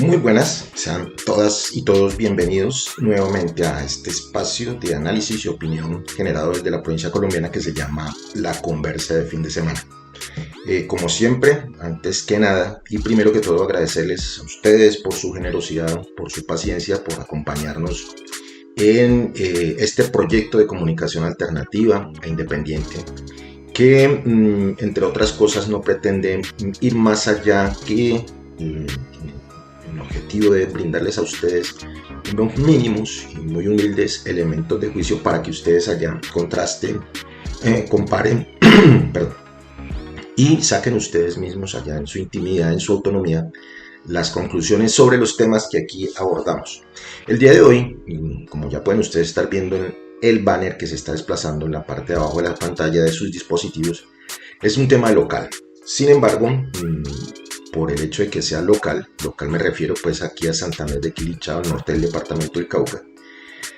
Muy buenas, sean todas y todos bienvenidos nuevamente a este espacio de análisis y opinión generado desde la provincia colombiana que se llama La Conversa de Fin de Semana. Como siempre, antes que nada y primero que todo agradecerles a ustedes por su generosidad, por su paciencia, por acompañarnos en este proyecto de comunicación alternativa e independiente que, entre otras cosas, no pretende ir más allá que el objetivo de brindarles a ustedes unos mínimos y muy humildes elementos de juicio para que ustedes allá contrasten, comparen perdón, y saquen ustedes mismos allá en su intimidad, en su autonomía, las conclusiones sobre los temas que aquí abordamos. El día de hoy, como ya pueden ustedes estar viendo en el banner que se está desplazando en la parte de abajo de la pantalla de sus dispositivos, es un tema local. Sin embargo, por el hecho de que sea local me refiero pues aquí a Santander de Quilichao, al norte del departamento del Cauca,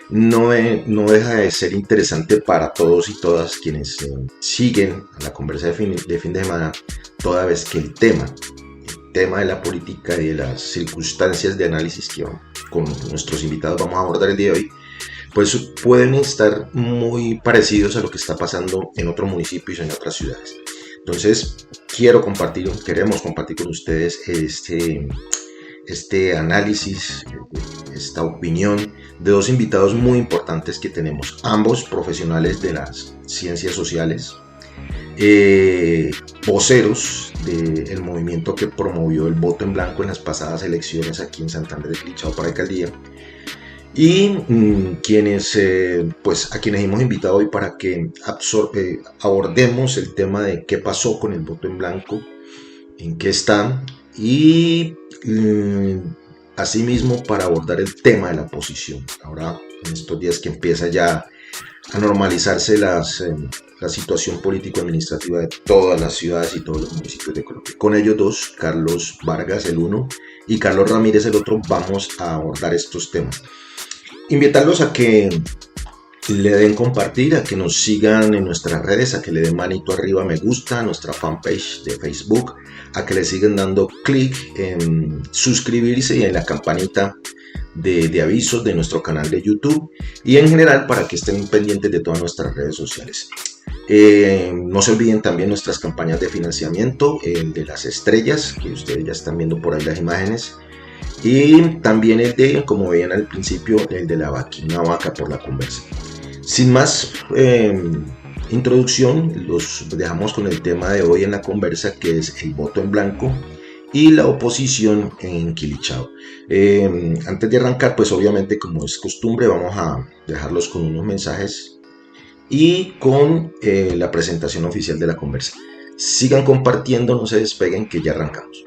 no deja de ser interesante para todos y todas quienes siguen a la conversa de fin de semana, toda vez que el tema de la política y de las circunstancias de análisis que con nuestros invitados vamos a abordar el día de hoy, pues pueden estar muy parecidos a lo que está pasando en otros municipios y en otras ciudades. Entonces, queremos compartir con ustedes este análisis, esta opinión de dos invitados muy importantes que tenemos, ambos profesionales de las ciencias sociales, voceros del movimiento que promovió el voto en blanco en las pasadas elecciones aquí en Santander de Quilichao para alcaldía, y pues a quienes hemos invitado hoy para que abordemos el tema de qué pasó con el voto en blanco, en qué está, y asimismo para abordar el tema de la oposición. Ahora, en estos días que empieza ya a normalizarse la situación político-administrativa de todas las ciudades y todos los municipios de Colombia. Con ellos dos, Carlos Vargas, el uno, y Carlos Ramírez, el otro, vamos a abordar estos temas. Invitarlos a que le den compartir, a que nos sigan en nuestras redes, a que le den manito arriba me gusta a nuestra fanpage de Facebook, a que le sigan dando clic en suscribirse y en la campanita de avisos de nuestro canal de YouTube, y en general para que estén pendientes de todas nuestras redes sociales. No se olviden también nuestras campañas de financiamiento, el de las estrellas, que ustedes ya están viendo por ahí las imágenes, y también el de, como veían al principio, el de la vaquina vaca por la conversa. Sin más introducción, los dejamos con el tema de hoy en la conversa, que es el voto en blanco y la oposición en Quilichao. Antes de arrancar, pues obviamente, como es costumbre, vamos a dejarlos con unos mensajes y con la presentación oficial de la conversa. Sigan compartiendo, no se despeguen, que ya arrancamos.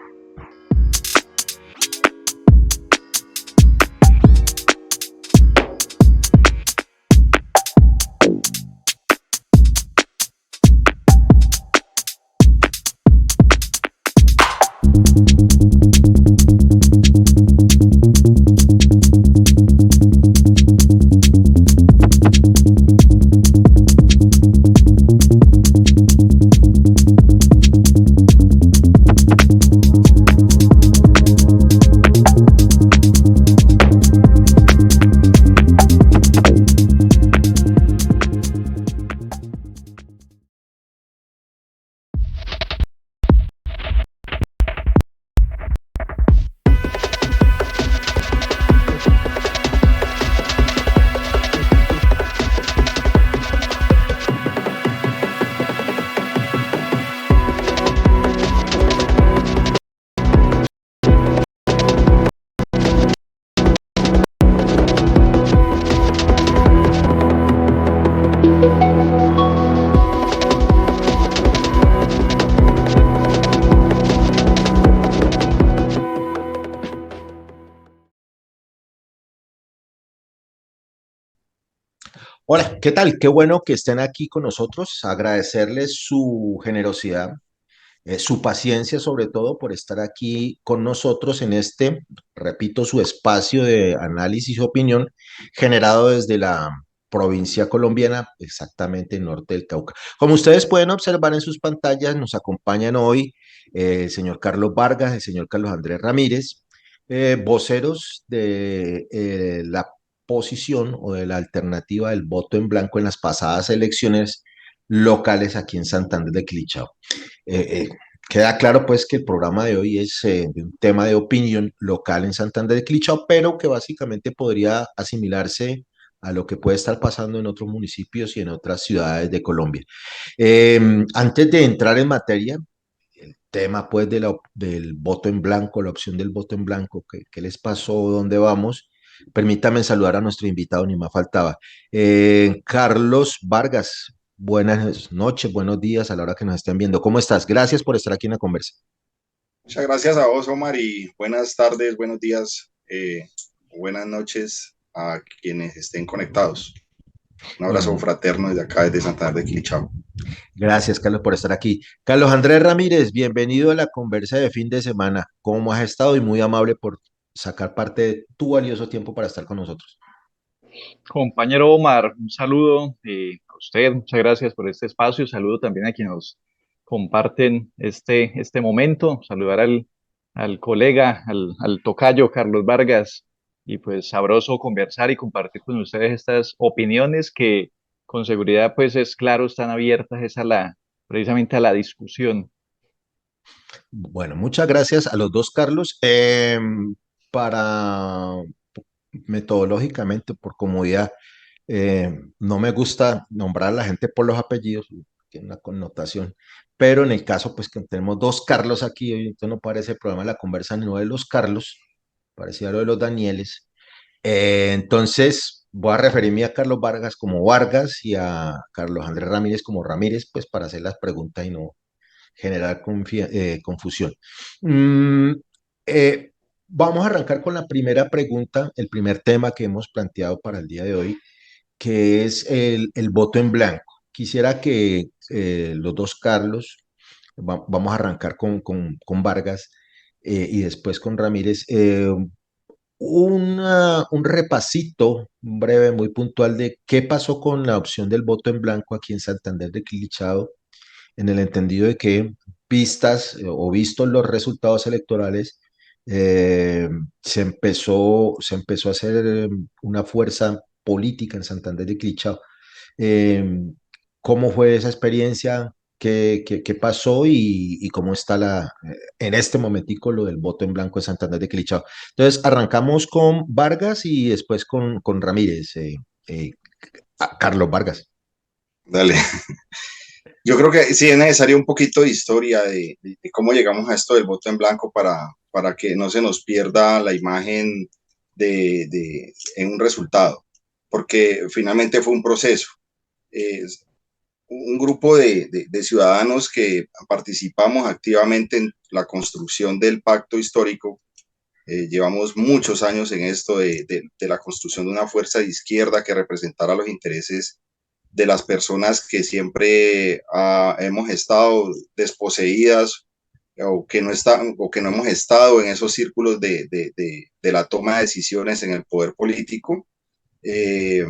Hola, ¿qué tal? Qué bueno que estén aquí con nosotros. Agradecerles su generosidad, su paciencia, sobre todo por estar aquí con nosotros en este, repito, su espacio de análisis y opinión generado desde la provincia colombiana, exactamente el norte del Cauca. Como ustedes pueden observar en sus pantallas, nos acompañan hoy el señor Carlos Vargas, el señor Carlos Andrés Ramírez. voceros de la posición o de la alternativa del voto en blanco en las pasadas elecciones locales aquí en Santander de Quilichao. Eh, eh, Queda claro pues que el programa de hoy es de un tema de opinión local en Santander de Quilichao, pero que básicamente podría asimilarse a lo que puede estar pasando en otros municipios y en otras ciudades de Colombia. Antes de entrar en materia, el tema pues del voto en blanco, la opción del voto en blanco, ¿qué les pasó? ¿Dónde vamos? Permítame saludar a nuestro invitado, ni más faltaba. Carlos Vargas, buenas noches, buenos días a la hora que nos estén viendo. ¿Cómo estás? Gracias por estar aquí en la conversa. Muchas gracias a vos, Omar, y buenas tardes, buenos días, buenas noches a quienes estén conectados. Un abrazo Bueno, fraterno desde acá, desde Santander de Quilichao. gracias, Carlos, por estar aquí. Carlos Andrés Ramírez, bienvenido a la conversa de fin de semana. ¿Cómo has estado? Y muy amable por sacar parte de tu valioso tiempo para estar con nosotros. Compañero Omar, un saludo a usted, muchas gracias por este espacio, saludo también a quienes nos comparten este momento, saludar al colega, al tocayo Carlos Vargas, y pues sabroso conversar y compartir con ustedes estas opiniones que con seguridad pues es claro, están abiertas precisamente a la discusión. Bueno, muchas gracias a los dos, Carlos. Para metodológicamente, por comodidad, no me gusta nombrar a la gente por los apellidos, tiene una connotación, pero en el caso, pues que tenemos dos Carlos aquí, hoy entonces no parece el programa de la conversa no de los Carlos, parecía lo de los Danieles. Entonces, voy a referirme a Carlos Vargas como Vargas y a Carlos Andrés Ramírez como Ramírez, pues para hacer las preguntas y no generar confusión. Mm, eh, Vamos a arrancar con la primera pregunta, el primer tema que hemos planteado para el día de hoy, que es el voto en blanco. Quisiera que los dos Carlos, vamos a arrancar con Vargas y después con Ramírez, un repasito breve, muy puntual de qué pasó con la opción del voto en blanco aquí en Santander de Quilichao, en el entendido de que vistas o vistos los resultados electorales, se empezó a hacer una fuerza política en Santander de Quilichao. Eh, ¿Cómo fue esa experiencia? ¿Qué pasó y cómo está en este momentico lo del voto en blanco de Santander de Quilichao? Entonces, arrancamos con Vargas y después con Ramírez. Carlos Vargas. Dale. Yo creo que sí es necesario un poquito de historia de cómo llegamos a esto del voto en blanco para que no se nos pierda la imagen en un resultado, porque finalmente fue un proceso. Eh, un grupo de ciudadanos que participamos activamente en la construcción del pacto histórico. Llevamos muchos años en esto de la construcción de una fuerza de izquierda que representara los intereses de las personas que siempre hemos estado desposeídas o que no hemos estado en esos círculos de la toma de decisiones en el poder político. Eh,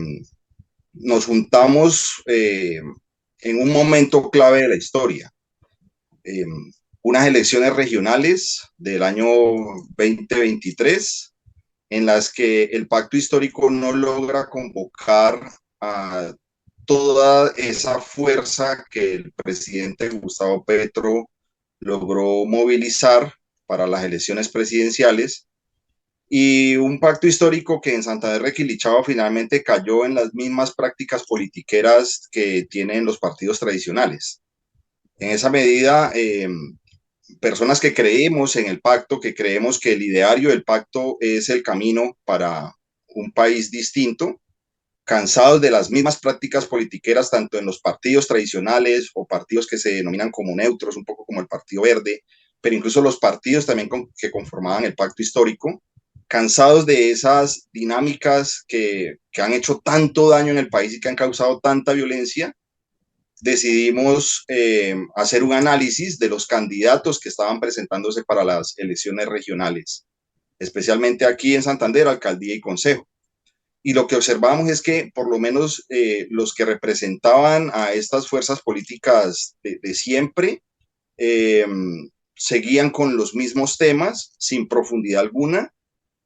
Nos juntamos en un momento clave de la historia. Eh, Unas elecciones regionales del año 2023 en las que el pacto histórico no logra convocar a toda esa fuerza que el presidente Gustavo Petro logró movilizar para las elecciones presidenciales, y un pacto histórico que en Santander de Quilichao finalmente cayó en las mismas prácticas politiqueras que tienen los partidos tradicionales. En esa medida, personas que creemos en el pacto, que creemos que el ideario del pacto es el camino para un país distinto, cansados de las mismas prácticas politiqueras, tanto en los partidos tradicionales o partidos que se denominan como neutros, un poco como el Partido Verde, pero incluso los partidos también que conformaban el pacto histórico, cansados de esas dinámicas que han hecho tanto daño en el país y que han causado tanta violencia, decidimos hacer un análisis de los candidatos que estaban presentándose para las elecciones regionales, especialmente aquí en Santander, alcaldía y consejo. Y lo que observamos es que por lo menos los que representaban a estas fuerzas políticas de siempre eh, seguían con los mismos temas sin profundidad alguna,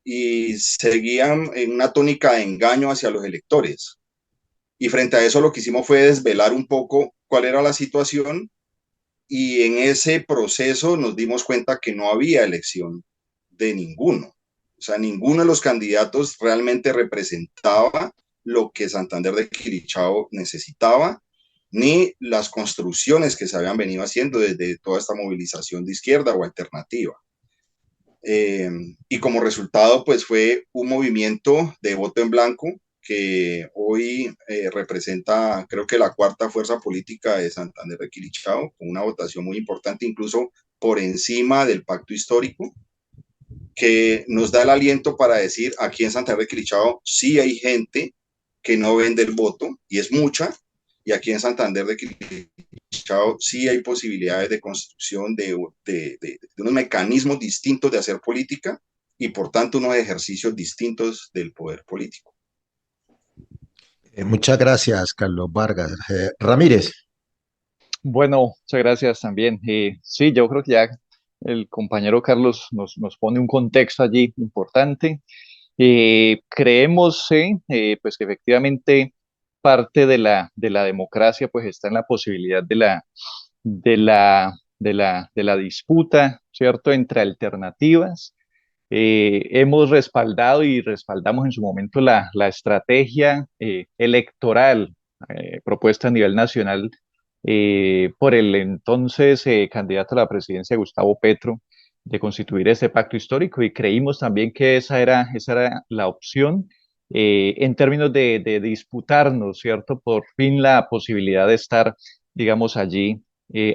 y seguían en una tónica de engaño hacia los electores. Y frente a eso lo que hicimos fue desvelar un poco cuál era la situación, y en ese proceso nos dimos cuenta que no había elección de ninguno. O sea, ninguno de los candidatos realmente representaba lo que Santander de Quilichao necesitaba, ni las construcciones que se habían venido haciendo desde toda esta movilización de izquierda o alternativa. Y como resultado, pues fue un movimiento de voto en blanco que hoy representa, creo que la cuarta fuerza política de Santander de Quilichao, con una votación muy importante, incluso por encima del pacto histórico, que nos da el aliento para decir, aquí en Santander de Quilichao sí hay gente que no vende el voto, y es mucha, y aquí en Santander de Quilichao sí hay posibilidades de construcción de unos mecanismos distintos de hacer política, y por tanto unos ejercicios distintos del poder político. Muchas gracias, Carlos Vargas. Ramírez. Bueno, muchas gracias también. Sí, yo creo que ya el compañero Carlos nos pone un contexto allí importante. Creemos, pues que efectivamente parte de la democracia pues está en la posibilidad de de la disputa, ¿cierto?, entre alternativas. Hemos respaldado y respaldamos en su momento la estrategia electoral propuesta a nivel nacional por el entonces candidato a la presidencia, Gustavo Petro, de constituir ese pacto histórico, y creímos también que esa era la opción en términos de disputarnos, ¿cierto? Por fin la posibilidad de estar, digamos, allí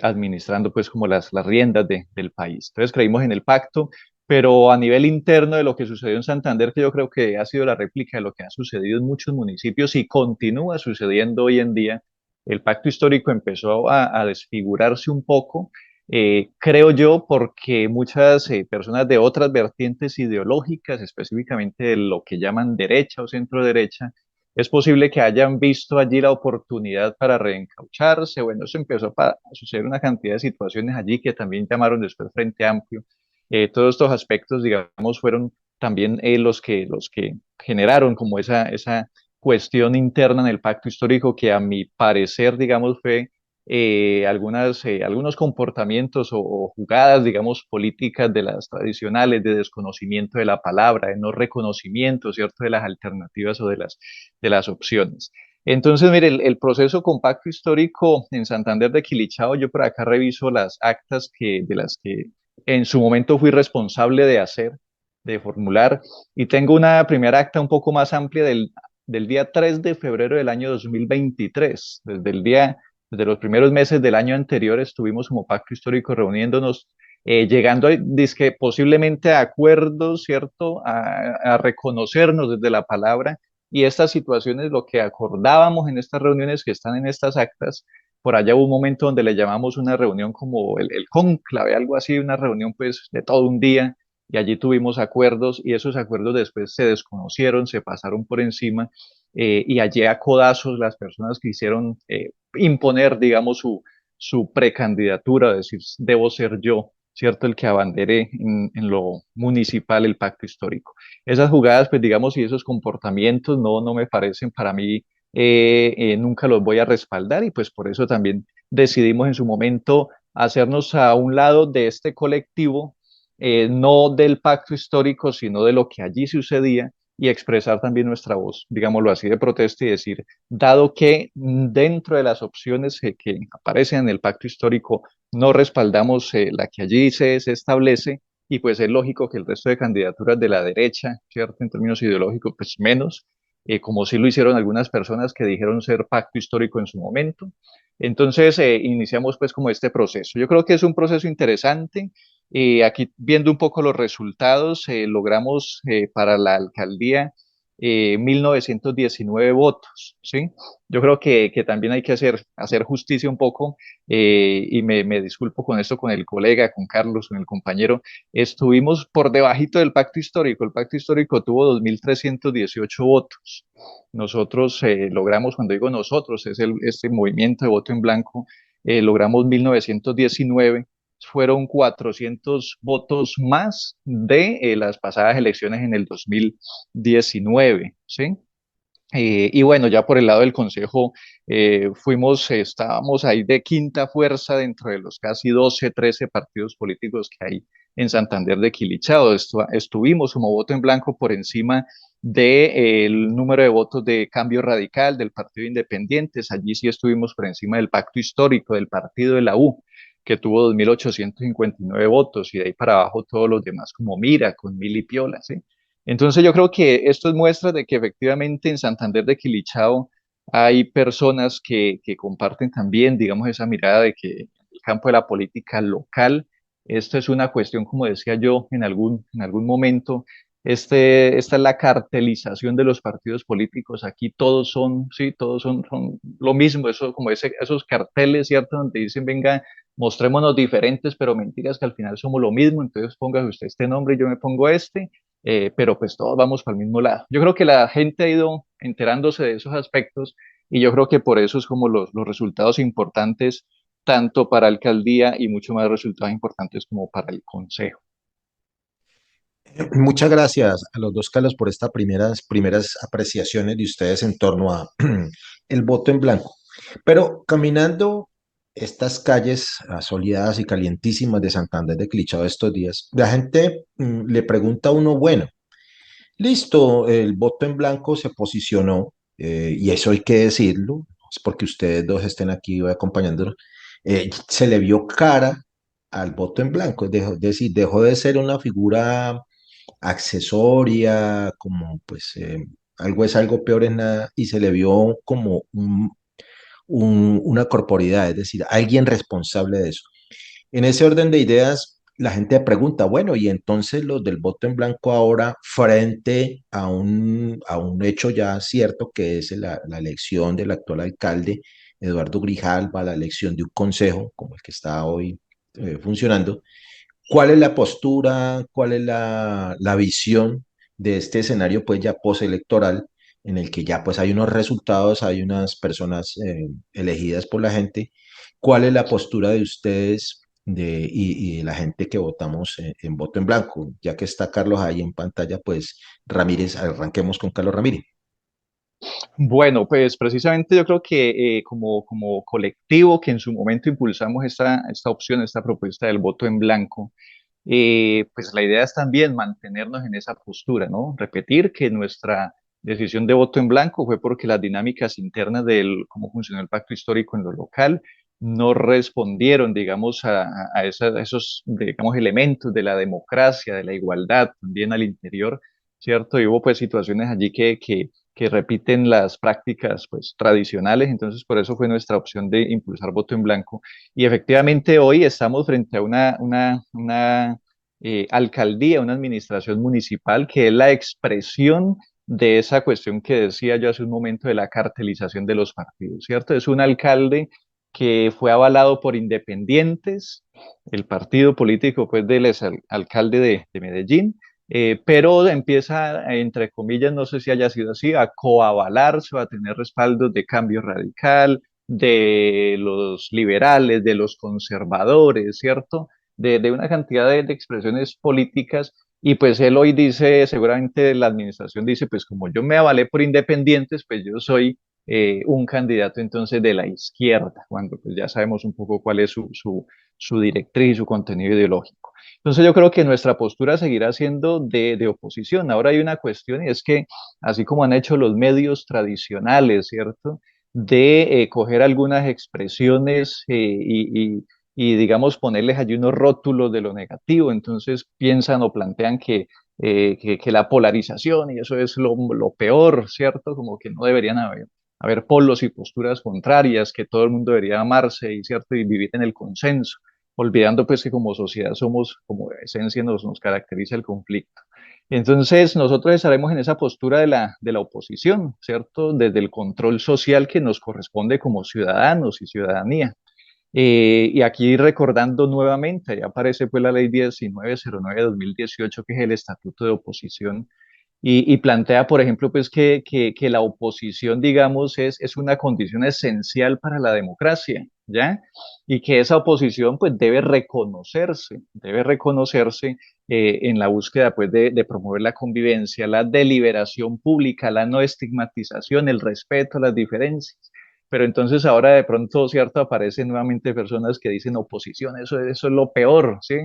administrando pues como las riendas del país. Entonces creímos en el pacto, pero a nivel interno de lo que sucedió en Santander, que yo creo que ha sido la réplica de lo que ha sucedido en muchos municipios y continúa sucediendo hoy en día, el pacto histórico empezó a desfigurarse un poco, creo yo, porque muchas personas de otras vertientes ideológicas, específicamente de lo que llaman derecha o centro derecha, es posible que hayan visto allí la oportunidad para reencaucharse. Bueno, eso empezó a suceder una cantidad de situaciones allí que también llamaron después Frente Amplio. Todos estos aspectos, digamos, fueron también los que generaron como esa cuestión interna en el pacto histórico que a mi parecer, digamos, fue algunos comportamientos o jugadas, digamos, políticas de las tradicionales, de desconocimiento de la palabra, de no reconocimiento, ¿cierto?, de las alternativas o de las opciones. Entonces, mire, el proceso con pacto histórico en Santander de Quilichao, yo por acá reviso las actas de las que en su momento fui responsable de hacer, de formular, y tengo una primera acta un poco más amplia del día 3 de febrero del año 2023. Desde los primeros meses del año anterior estuvimos como pacto histórico reuniéndonos, llegando dizque, posiblemente a acuerdos, ¿cierto? A reconocernos desde la palabra, y estas situaciones, lo que acordábamos en estas reuniones que están en estas actas, por allá hubo un momento donde le llamamos una reunión como el cónclave, algo así, una reunión pues de todo un día, y allí tuvimos acuerdos, y esos acuerdos después se desconocieron, se pasaron por encima, y allí a codazos las personas que hicieron imponer, digamos, su precandidatura, decir, debo ser yo, ¿cierto?, el que abandere en lo municipal el pacto histórico. Esas jugadas, pues digamos, y esos comportamientos no me parecen para mí, nunca los voy a respaldar, y pues por eso también decidimos en su momento hacernos a un lado de este colectivo, no del pacto histórico, sino de lo que allí sucedía, y expresar también nuestra voz, digámoslo así, de protesta, y decir, dado que dentro de las opciones que aparecen en el pacto histórico no respaldamos la que allí se establece, y pues es lógico que el resto de candidaturas de la derecha, ¿cierto?, en términos ideológicos, pues menos, como sí lo hicieron algunas personas que dijeron ser pacto histórico en su momento. Entonces, iniciamos pues como este proceso. Yo creo que es un proceso interesante. Aquí viendo un poco los resultados, logramos para la alcaldía 1919 votos, ¿sí? Yo creo que también hay que hacer justicia un poco, y me disculpo con esto, con el colega, con Carlos, con el compañero. Estuvimos por debajito del pacto histórico. El pacto histórico tuvo 2.318 votos. Nosotros logramos, cuando digo nosotros, es este movimiento de voto en blanco, logramos 1919. fueron 400 votos más de las pasadas elecciones en el 2019, ¿sí? Y bueno, ya por el lado del Consejo, estábamos ahí de quinta fuerza dentro de los casi 12, 13 partidos políticos que hay en Santander de Quilichao. Estuvimos como voto en blanco por encima del número de votos de Cambio Radical, del Partido Independientes. Allí sí estuvimos por encima del pacto histórico del partido de la U, que tuvo 2.859 votos, y de ahí para abajo todos los demás como Mira, con mil y piola, ¿sí? Entonces yo creo que esto es muestra de que efectivamente en Santander de Quilichao hay personas que comparten también, digamos, esa mirada de que en el campo de la política local, esto es una cuestión, como decía yo en algún momento, esta es la cartelización de los partidos políticos. Aquí todos son, sí, todos son lo mismo, eso, como esos carteles, ¿cierto? Donde dicen, venga, mostrémonos diferentes, pero mentiras que al final somos lo mismo, entonces póngase usted este nombre y yo me pongo este, pero pues todos vamos para el mismo lado. Yo creo que la gente ha ido enterándose de esos aspectos, y yo creo que por eso es como los resultados importantes, tanto para alcaldía y mucho más resultados importantes como para el consejo. Muchas gracias a los dos, Carlos, por estas primeras apreciaciones de ustedes en torno a el voto en blanco. Pero caminando estas calles asoleadas y calientísimas de Santander de Clichado estos días, la gente le pregunta a uno, bueno, listo, el voto en blanco se posicionó, y eso hay que decirlo, no es porque ustedes dos estén aquí hoy acompañándonos, se le vio cara al voto en blanco, es decir, dejó de ser una figura accesoria, como pues algo es algo, peor es nada, y se le vio como una corporidad, es decir, alguien responsable de eso. En ese orden de ideas, la gente pregunta, bueno, y entonces los del voto en blanco ahora, frente a un hecho ya cierto, que es la elección del actual alcalde, Eduardo Grijalva, la elección de un consejo, como el que está hoy funcionando, ¿cuál es la postura, cuál es la visión de este escenario pues ya postelectoral, en el que ya pues hay unos resultados, hay unas personas elegidas por la gente? ¿Cuál es la postura de ustedes y de la gente que votamos en voto en blanco? Ya que está Carlos ahí en pantalla, pues Ramírez, arranquemos con Carlos Ramírez. Bueno, pues precisamente yo creo que como colectivo que en su momento impulsamos esta opción, esta propuesta del voto en blanco, pues la idea es también mantenernos en esa postura, ¿no? Repetir que nuestra decisión de voto en blanco fue porque las dinámicas internas del cómo funcionó el pacto histórico en lo local no respondieron, digamos, a esos, digamos, elementos de la democracia, de la igualdad también al interior, ¿cierto? Y hubo pues situaciones allí que repiten las prácticas pues tradicionales, entonces por eso fue nuestra opción de impulsar voto en blanco. Y efectivamente hoy estamos frente a una alcaldía, una administración municipal que es la expresión de esa cuestión que decía yo hace un momento de la cartelización de los partidos, ¿cierto? Es un alcalde que fue avalado por independientes, el partido político pues del alcalde de Medellín, pero empieza, entre comillas, no sé si haya sido así, a coavalarse o a tener respaldos de Cambio Radical, de los liberales, de los conservadores, ¿cierto? De una cantidad de expresiones políticas. Y pues él hoy dice, seguramente la administración dice, pues como yo me avalé por independientes, pues yo soy un candidato entonces de la izquierda, cuando pues ya sabemos un poco cuál es su directriz, su contenido ideológico. Entonces yo creo que nuestra postura seguirá siendo de oposición. Ahora hay una cuestión, y es que así como han hecho los medios tradicionales, ¿cierto? De coger algunas expresiones y, digamos, ponerles allí unos rótulos de lo negativo. Entonces piensan o plantean que la polarización y eso es lo peor, ¿cierto? Como que no deberían haber polos y posturas contrarias, que todo el mundo debería amarse y, ¿cierto? Y vivir en el consenso, olvidando pues que como sociedad somos, como esencia nos caracteriza el conflicto. Entonces, nosotros estaremos en esa postura de la oposición, ¿cierto? Desde el control social que nos corresponde como ciudadanos y ciudadanía. Y aquí recordando nuevamente, ya aparece pues la ley 1909 de 2018, que es el Estatuto de Oposición, y plantea, por ejemplo, pues que la oposición, digamos, es una condición esencial para la democracia, ¿ya? Y que esa oposición pues debe reconocerse en la búsqueda pues de promover la convivencia, la deliberación pública, la no estigmatización, el respeto a las diferencias. Pero entonces ahora de pronto, ¿cierto? Aparecen nuevamente personas que dicen oposición, eso es lo peor, ¿sí?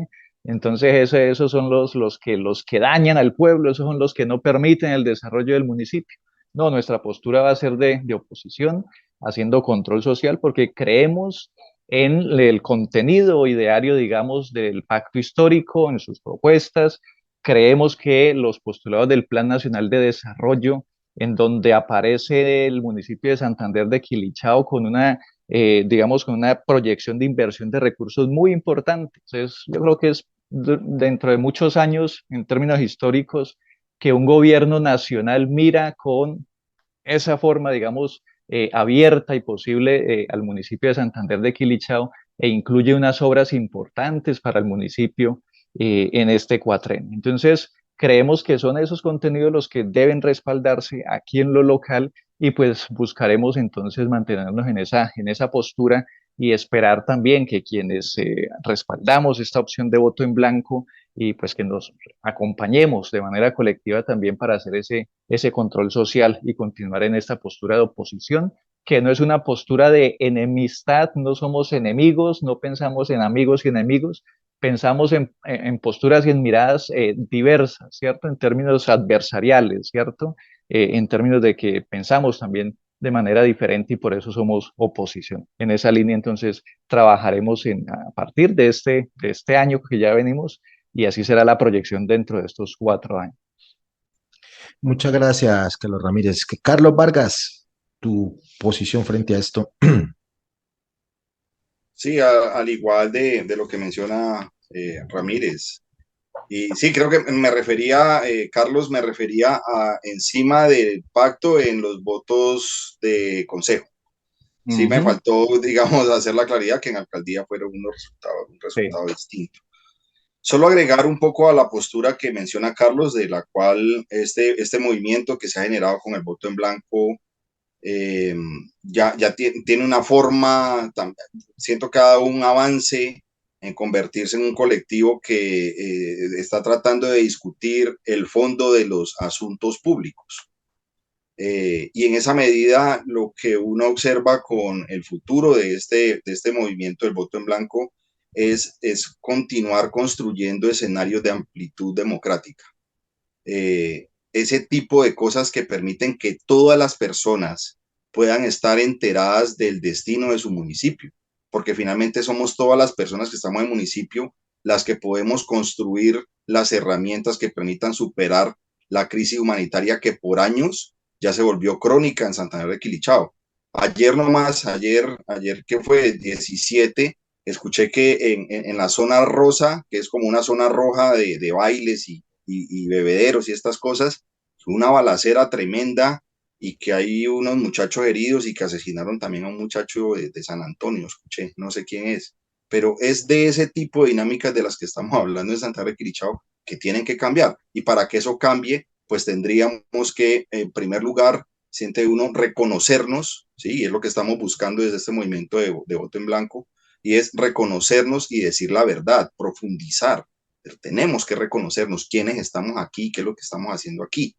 Entonces esos son los que dañan al pueblo, esos son los que no permiten el desarrollo del municipio. No, nuestra postura va a ser de oposición, haciendo control social, porque creemos en el contenido ideario, digamos, del pacto histórico, en sus propuestas. Creemos que los postulados del Plan Nacional de Desarrollo, en donde aparece el municipio de Santander de Quilichao con una, digamos, con una proyección de inversión de recursos muy importante. Entonces, yo creo que es dentro de muchos años, en términos históricos, que un gobierno nacional mira con esa forma, digamos, abierta y posible al municipio de Santander de Quilichao e incluye unas obras importantes para el municipio en este cuatrenio. Entonces, creemos que son esos contenidos los que deben respaldarse aquí en lo local y pues buscaremos entonces mantenernos en esa postura y esperar también que quienes respaldamos esta opción de voto en blanco y pues que nos acompañemos de manera colectiva también para hacer ese control social y continuar en esta postura de oposición, que no es una postura de enemistad, no somos enemigos, no pensamos en amigos y enemigos, pensamos en posturas y en miradas diversas, ¿cierto? En términos adversariales, ¿cierto? En términos de que pensamos también de manera diferente y por eso somos oposición. En esa línea, entonces, trabajaremos a partir de este año que ya venimos y así será la proyección dentro de estos 4 años. Muchas gracias, Carlos Ramírez. Carlos Vargas, tu posición frente a esto. Sí, al igual de lo que menciona Ramírez. Y sí, creo que me refería, Carlos, me refería a encima del pacto en los votos de consejo. Sí, me Ujú. faltó, digamos, hacer la claridad que en alcaldía fueron un Sí, resultado distinto. Solo agregar un poco a la postura que menciona Carlos, de la cual este movimiento que se ha generado con el voto en blanco eh, ya tiene una forma, siento que ha dado un avance en convertirse en un colectivo que está tratando de discutir el fondo de los asuntos públicos. Y en esa medida, lo que uno observa con el futuro de este movimiento del voto en blanco es continuar construyendo escenarios de amplitud democrática. Ese tipo de cosas que permiten que todas las personas puedan estar enteradas del destino de su municipio, porque finalmente somos todas las personas que estamos en el municipio las que podemos construir las herramientas que permitan superar la crisis humanitaria que por años ya se volvió crónica en Santander de Quilichao. Ayer nomás, ayer que fue 17, escuché que en la zona rosa, que es como una zona roja de bailes y bebederos y estas cosas, una balacera tremenda y que hay unos muchachos heridos y que asesinaron también a un muchacho de San Antonio, escuché, no sé quién es, pero es de ese tipo de dinámicas de las que estamos hablando en Santa de Quilichao que tienen que cambiar y para que eso cambie, pues tendríamos que, en primer lugar, siente uno reconocernos, ¿sí? Y es lo que estamos buscando desde este movimiento de voto en blanco, y es reconocernos y decir la verdad, profundizar. Pero tenemos que reconocernos quiénes estamos aquí, qué es lo que estamos haciendo aquí.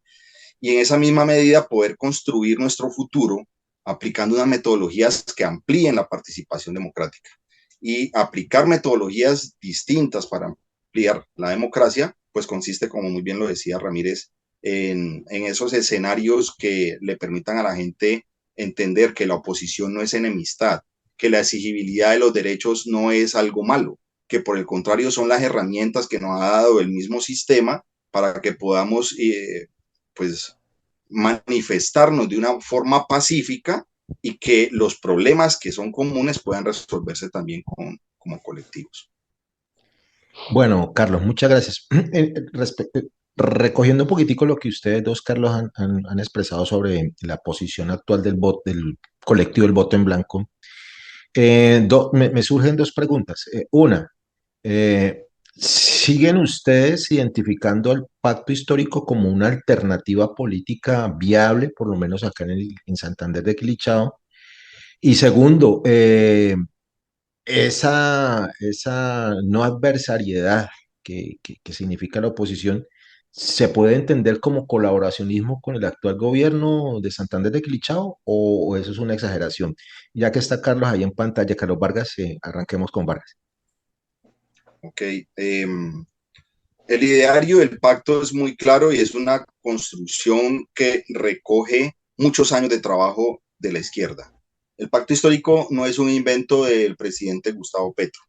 Y en esa misma medida poder construir nuestro futuro aplicando unas metodologías que amplíen la participación democrática. Y aplicar metodologías distintas para ampliar la democracia, pues consiste, como muy bien lo decía Ramírez, en esos escenarios que le permitan a la gente entender que la oposición no es enemistad, que la exigibilidad de los derechos no es algo malo, que por el contrario son las herramientas que nos ha dado el mismo sistema para que podamos pues manifestarnos de una forma pacífica y que los problemas que son comunes puedan resolverse también como colectivos. Bueno, Carlos, muchas gracias. Recogiendo un poquitico lo que ustedes dos, Carlos, han expresado sobre la posición actual del colectivo del voto en blanco, me surgen dos preguntas. Una, eh, ¿Siguen ustedes identificando al pacto histórico como una alternativa política viable, por lo menos acá en Santander de Quilichao? Y segundo, esa no adversariedad que significa la oposición, ¿se puede entender como colaboracionismo con el actual gobierno de Santander de Quilichao o eso es una exageración? Ya que está Carlos ahí en pantalla, Carlos Vargas, arranquemos con Vargas. Ok. El ideario del pacto es muy claro y es una construcción que recoge muchos años de trabajo de la izquierda. El pacto histórico no es un invento del presidente Gustavo Petro.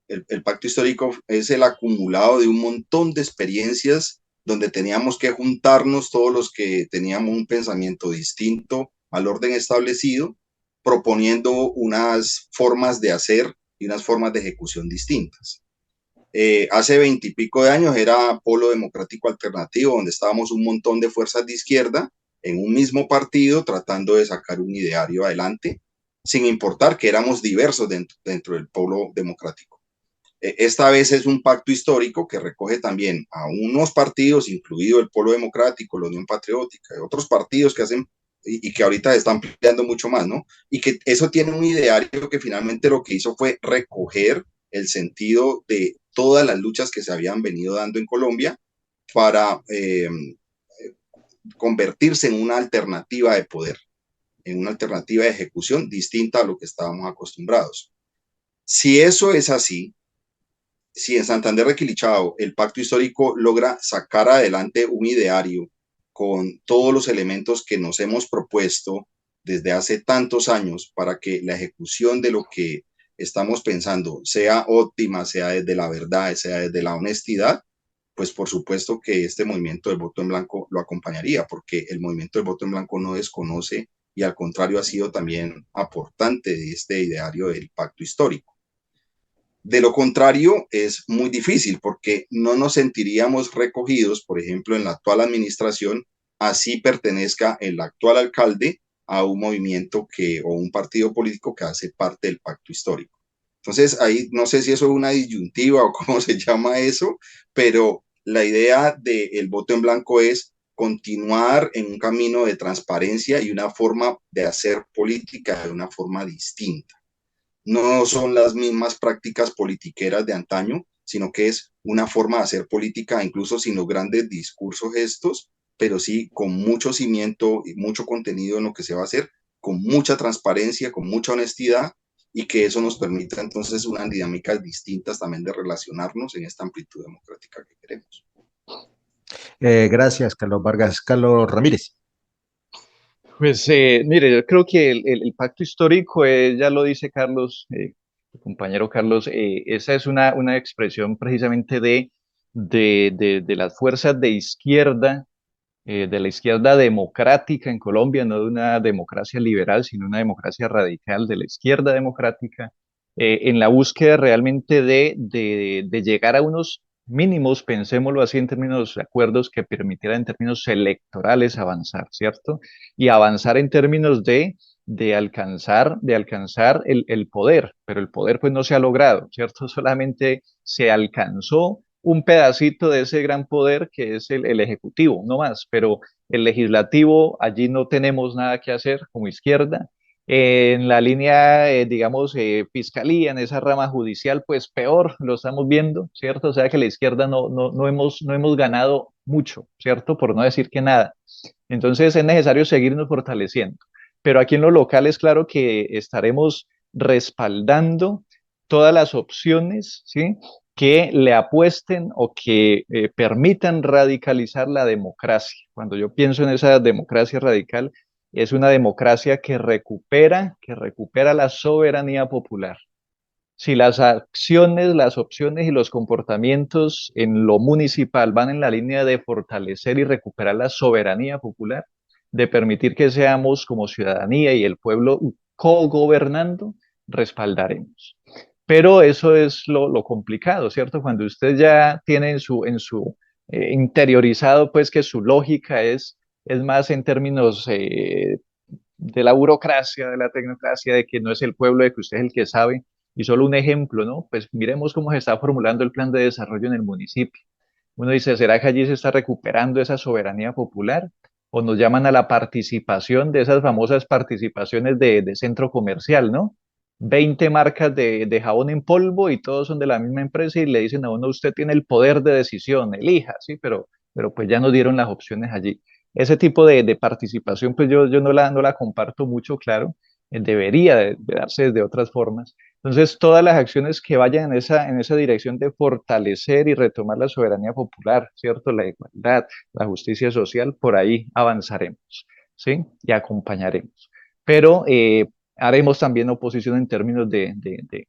El pacto histórico es el acumulado de un montón de experiencias donde teníamos que juntarnos todos los que teníamos un pensamiento distinto al orden establecido, proponiendo unas formas de hacer y unas formas de ejecución distintas. Hace 20 y pico de años era Polo Democrático Alternativo, donde estábamos un montón de fuerzas de izquierda en un mismo partido tratando de sacar un ideario adelante, sin importar que éramos diversos dentro del Polo Democrático. Esta vez es un pacto histórico que recoge también a unos partidos, incluido el Polo Democrático, la Unión Patriótica, y otros partidos que hacen y que ahorita están peleando mucho más, ¿no? Y que eso tiene un ideario que finalmente lo que hizo fue recoger el sentido de todas las luchas que se habían venido dando en Colombia para convertirse en una alternativa de poder, en una alternativa de ejecución distinta a lo que estábamos acostumbrados. Si eso es así, si en Santander de Quilichao el pacto histórico logra sacar adelante un ideario con todos los elementos que nos hemos propuesto desde hace tantos años para que la ejecución de lo que estamos pensando sea óptima, sea desde la verdad, sea desde la honestidad, pues por supuesto que este movimiento del voto en blanco lo acompañaría, porque el movimiento del voto en blanco no desconoce y al contrario ha sido también aportante de este ideario del pacto histórico. De lo contrario, es muy difícil porque no nos sentiríamos recogidos, por ejemplo, en la actual administración, así pertenezca el actual alcalde a un movimiento o un partido político que hace parte del pacto histórico. Entonces, ahí no sé si eso es una disyuntiva o cómo se llama eso, pero la idea del voto en blanco es continuar en un camino de transparencia y una forma de hacer política de una forma distinta. No son las mismas prácticas politiqueras de antaño, sino que es una forma de hacer política, incluso sin los grandes discursos estos, pero sí con mucho cimiento y mucho contenido en lo que se va a hacer, con mucha transparencia, con mucha honestidad, y que eso nos permita entonces unas dinámicas distintas también de relacionarnos en esta amplitud democrática que queremos. Gracias, Carlos Vargas. Carlos Ramírez. Pues mire, yo creo que el pacto histórico, ya lo dice Carlos, el compañero Carlos, esa es una expresión precisamente de las fuerzas de la izquierda democrática en Colombia, no de una democracia liberal, sino una democracia radical de la izquierda democrática, en la búsqueda realmente de llegar a unos mínimos, pensémoslo así en términos de acuerdos que permitieran en términos electorales avanzar, ¿cierto? Y avanzar en términos de alcanzar el poder, pero el poder pues no se ha logrado, ¿cierto? Solamente se alcanzó un pedacito de ese gran poder que es el ejecutivo, no más, pero el legislativo, allí no tenemos nada que hacer como izquierda. En la línea, digamos, fiscalía, en esa rama judicial, pues peor lo estamos viendo, ¿cierto? O sea que la izquierda no hemos ganado mucho, ¿cierto? Por no decir que nada. Entonces es necesario seguirnos fortaleciendo. Pero aquí en lo local es claro que estaremos respaldando todas las opciones, ¿sí? Que le apuesten o que permitan radicalizar la democracia. Cuando yo pienso en esa democracia radical, es una democracia que recupera la soberanía popular. Si las acciones, las opciones y los comportamientos en lo municipal van en la línea de fortalecer y recuperar la soberanía popular, de permitir que seamos como ciudadanía y el pueblo co-gobernando, respaldaremos. Pero eso es lo complicado, ¿cierto? Cuando usted ya tiene en su interiorizado, pues que su lógica es más en términos de la burocracia, de la tecnocracia, de que no es el pueblo, de que usted es el que sabe, Y solo un ejemplo, ¿no? Pues miremos cómo se está formulando el plan de desarrollo en el municipio. Uno dice, ¿será que allí se está recuperando esa soberanía popular? ¿O nos llaman a la participación de esas famosas participaciones de centro comercial, ¿no? 20 marcas de jabón en polvo y todos son de la misma empresa y le dicen a uno, usted tiene el poder de decisión, elija, ¿sí? Pero pues ya nos dieron las opciones allí. Ese tipo de participación, pues yo no la comparto mucho, claro. Debería de darse de otras formas. Entonces, todas las acciones que vayan en esa dirección de fortalecer y retomar la soberanía popular, ¿cierto? La igualdad, la justicia social, por ahí avanzaremos, ¿sí? Y acompañaremos. Pero haremos también oposición en términos de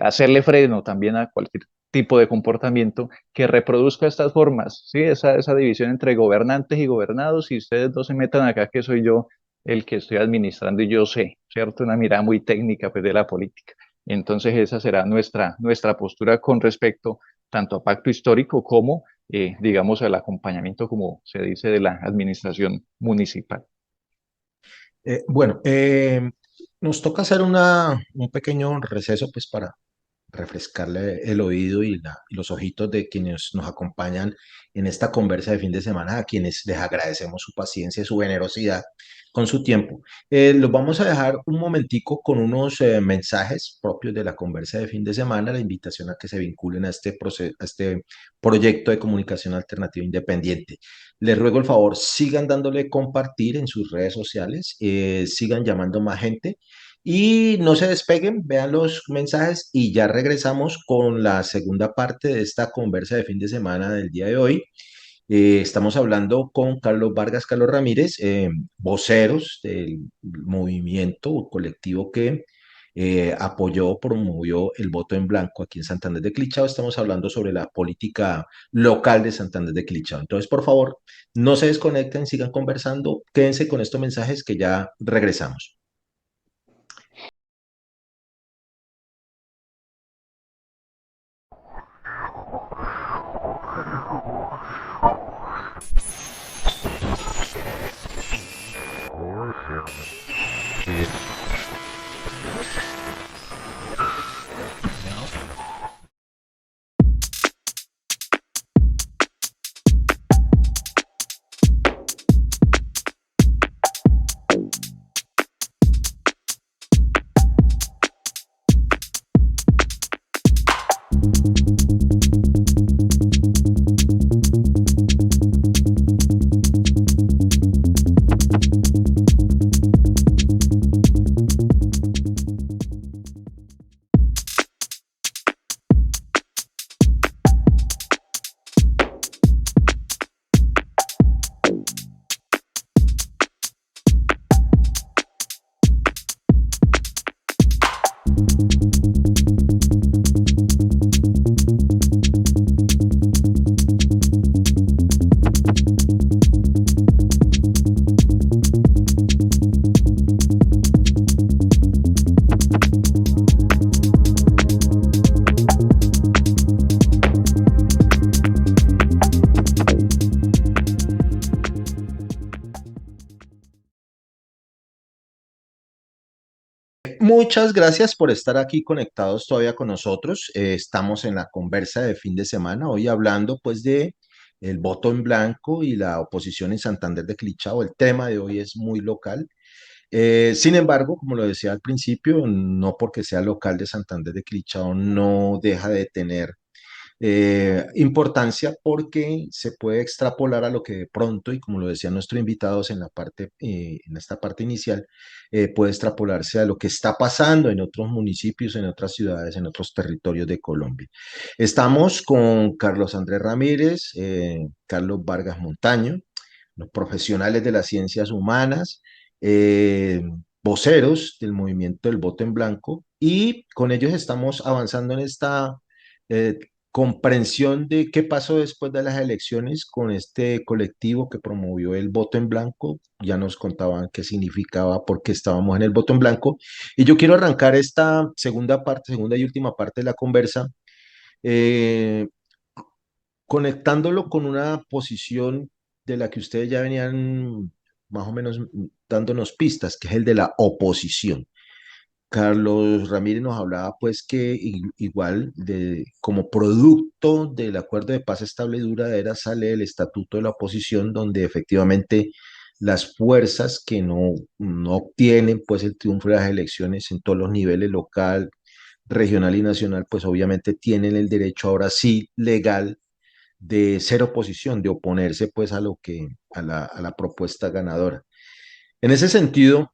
hacerle freno también a cualquier tipo de comportamiento que reproduzca estas formas, ¿sí? Esa división entre gobernantes y gobernados, y ustedes no se metan acá que soy yo el que estoy administrando y yo sé, ¿cierto? Una mirada muy técnica pues, de la política. Entonces esa será nuestra postura con respecto tanto a pacto histórico como, digamos, al acompañamiento, como se dice, de la administración municipal. Bueno, nos toca hacer un pequeño receso pues para refrescarle el oído y los ojitos de quienes nos acompañan en esta conversa de fin de semana, a quienes les agradecemos su paciencia y su generosidad con su tiempo. Los vamos a dejar un momentico con unos mensajes propios de la conversa de fin de semana, la invitación a que se vinculen a este, a este proyecto de comunicación alternativa independiente. Les ruego el favor, sigan dándole compartir en sus redes sociales, sigan llamando más gente y no se despeguen, vean los mensajes y ya regresamos con la segunda parte de esta conversa de fin de semana del día de hoy. Estamos hablando con Carlos Vargas, Carlos Ramírez, voceros del movimiento o colectivo que apoyó, promovió el voto en blanco aquí en Santander de Clichao. Estamos hablando sobre la política local de Santander de Clichao. Entonces, por favor, no se desconecten, sigan conversando, quédense con estos mensajes que ya regresamos. Muchas gracias por estar aquí conectados todavía con nosotros. Estamos en la conversa de fin de semana, hoy hablando pues de el voto en blanco y la oposición en Santander de Clichao. El tema de hoy es muy local. Sin embargo, como lo decía al principio, no porque sea local de Santander de Clichao no deja de tener importancia porque se puede extrapolar a lo que de pronto, y como lo decían nuestros invitados en la parte, en esta parte inicial, puede extrapolarse a lo que está pasando en otros municipios, en otras ciudades, en otros territorios de Colombia. Estamos con Carlos Andrés Ramírez, Carlos Vargas Montaño, los profesionales de las ciencias humanas, eh, voceros del movimiento del voto en blanco, y con ellos estamos avanzando en esta eh, comprensión de qué pasó después de las elecciones con este colectivo que promovió el voto en blanco. Ya nos contaban qué significaba, por qué estábamos en el voto en blanco. Y yo quiero arrancar esta segunda parte, segunda y última parte de la conversa, eh, conectándolo con una posición de la que ustedes ya venían más o menos dándonos pistas, que es el de la oposición. Carlos Ramírez nos hablaba pues que igual como producto del acuerdo de paz estable y duradera sale el estatuto de la oposición donde efectivamente las fuerzas que no obtienen pues el triunfo de las elecciones en todos los niveles local, regional y nacional pues obviamente tienen el derecho ahora sí legal de ser oposición, de oponerse pues a la propuesta ganadora. En ese sentido,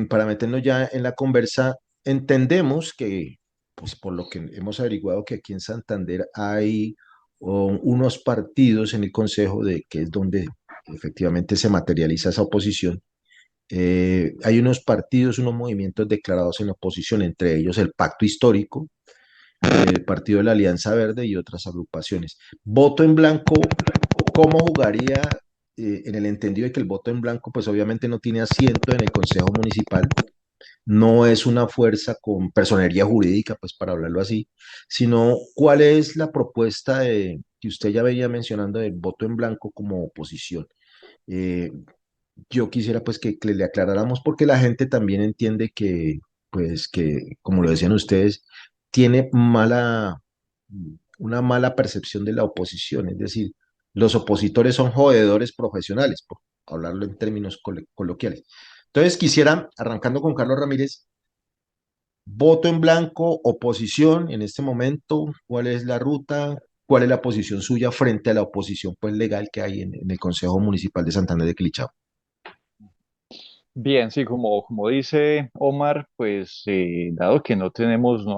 para meternos ya en la conversa, entendemos que, pues por lo que hemos averiguado, que aquí en Santander hay unos partidos en el Consejo, que es donde efectivamente se materializa esa oposición. Hay unos partidos, unos movimientos declarados en oposición, entre ellos el Pacto Histórico, el Partido de la Alianza Verde y otras agrupaciones. Voto en blanco, ¿cómo jugaría en el entendido de que el voto en blanco, pues obviamente no tiene asiento en el Consejo Municipal, no es una fuerza con personería jurídica, pues para hablarlo así, sino cuál es la propuesta que usted ya venía mencionando del voto en blanco como oposición? Eh, yo quisiera pues que le aclaráramos porque la gente también entiende que, pues que, como lo decían ustedes, tiene una mala percepción de la oposición, es decir, los opositores son jodedores profesionales, por hablarlo en términos coloquiales. Entonces quisiera, arrancando con Carlos Ramírez, voto en blanco, oposición en este momento, ¿cuál es la ruta? ¿Cuál es la posición suya frente a la oposición pues legal que hay en el Consejo Municipal de Santander de Quilichao? Bien, sí, como dice Omar, pues dado que no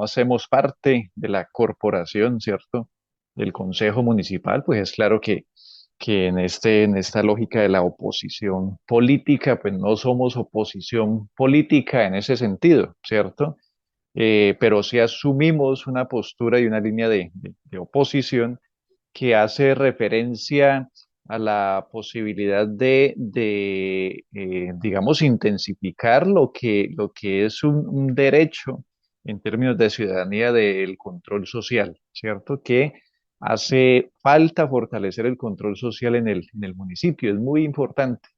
hacemos parte de la corporación, ¿cierto? Del Consejo Municipal, pues es claro que en esta lógica de la oposición política, pues no somos oposición política en ese sentido, ¿cierto? Pero sí asumimos una postura y una línea de oposición que hace referencia a la posibilidad digamos, intensificar lo que es un derecho en términos de ciudadanía del control social, ¿cierto? Que hace falta fortalecer el control social en el municipio, es muy importante,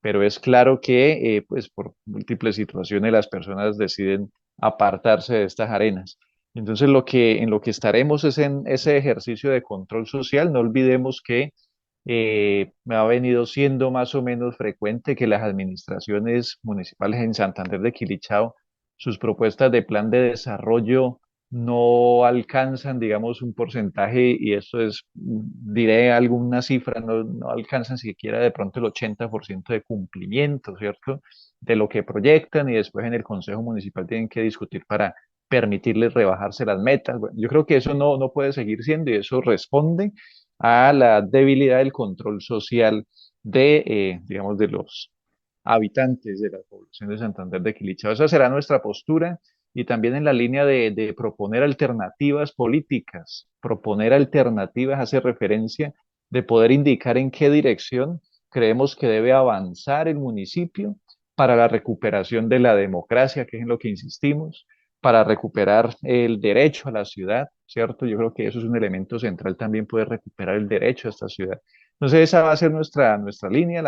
pero es claro que pues por múltiples situaciones las personas deciden apartarse de estas arenas. Entonces en lo que estaremos es en ese ejercicio de control social. No olvidemos que ha venido siendo más o menos frecuente que las administraciones municipales en Santander de Quilichao, sus propuestas de plan de desarrollo no alcanzan, digamos, un porcentaje, y esto es, diré alguna cifra, no alcanzan siquiera de pronto el 80% de cumplimiento, ¿cierto? De lo que proyectan, y después en el Consejo Municipal tienen que discutir para permitirles rebajarse las metas. Bueno, yo creo que eso no puede seguir siendo, y eso responde a la debilidad del control social digamos, de los habitantes de la población de Santander de Quilichao. Esa será nuestra postura, y también en la línea de proponer alternativas políticas. Proponer alternativas hace referencia de poder indicar en qué dirección creemos que debe avanzar el municipio para la recuperación de la democracia, que es en lo que insistimos, para recuperar el derecho a la ciudad, ¿cierto? Yo creo que eso es un elemento central también, poder recuperar el derecho a esta ciudad. Entonces esa va a ser nuestra línea,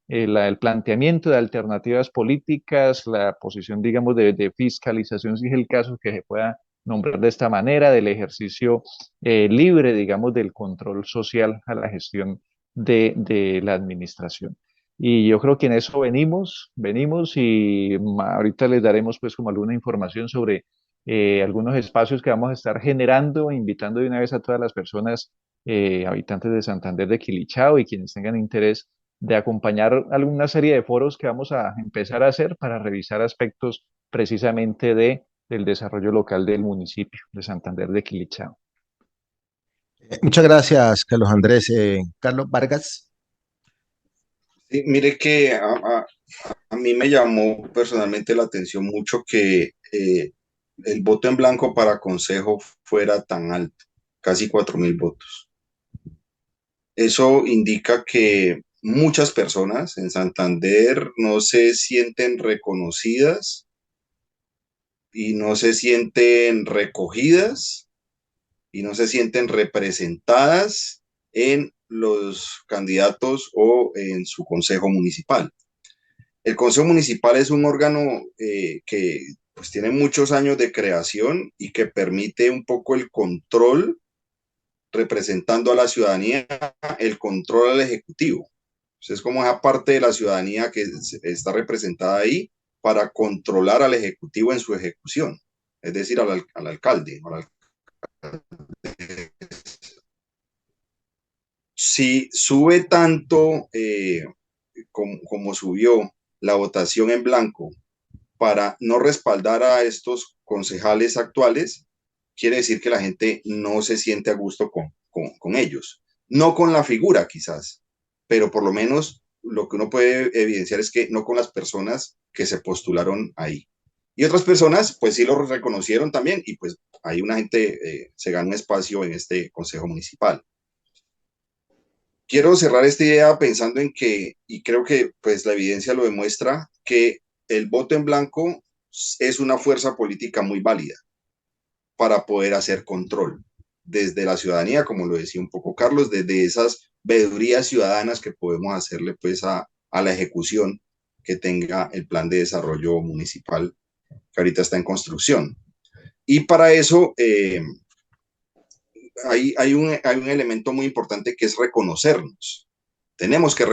el planteamiento de alternativas políticas, la posición, digamos, de fiscalización, si es el caso, que se pueda nombrar de esta manera, del ejercicio libre, digamos, del control social a la gestión de la administración. Y yo creo que en eso venimos, y ahorita les daremos pues como alguna información sobre algunos espacios que vamos a estar generando, invitando de una vez a todas las personas, habitantes de Santander de Quilichao, y quienes tengan interés de acompañar alguna serie de foros que vamos a empezar a hacer para revisar aspectos precisamente del desarrollo local del municipio de Santander de Quilichao. Muchas gracias, Carlos Andrés. Carlos Vargas. Sí, mire que a mí me llamó personalmente la atención mucho que el voto en blanco para consejo fuera tan alto, casi 4.000 votos. Eso indica que muchas personas en Santander no se sienten reconocidas y no se sienten recogidas y no se sienten representadas en los candidatos o en su consejo municipal. El consejo municipal es un órgano que pues tiene muchos años de creación y que permite un poco el control, representando a la ciudadanía, el control al Ejecutivo. Entonces, es como esa parte de la ciudadanía que está representada ahí para controlar al Ejecutivo en su ejecución, es decir, al alcalde. Si sube tanto como subió la votación en blanco para no respaldar a estos concejales actuales, quiere decir que la gente no se siente a gusto con ellos. No con la figura quizás, pero por lo menos lo que uno puede evidenciar es que no con las personas que se postularon ahí. Y otras personas, pues sí lo reconocieron también y pues ahí una gente se gana un espacio en este consejo municipal. Quiero cerrar esta idea pensando en que, y creo que pues la evidencia lo demuestra, que el voto en blanco es una fuerza política muy válida para poder hacer control desde la ciudadanía, como lo decía un poco Carlos, desde esas veedurías ciudadanas que podemos hacerle pues a la ejecución que tenga el plan de desarrollo municipal que ahorita está en construcción. Y para eso hay un elemento muy importante que es reconocernos. Tenemos que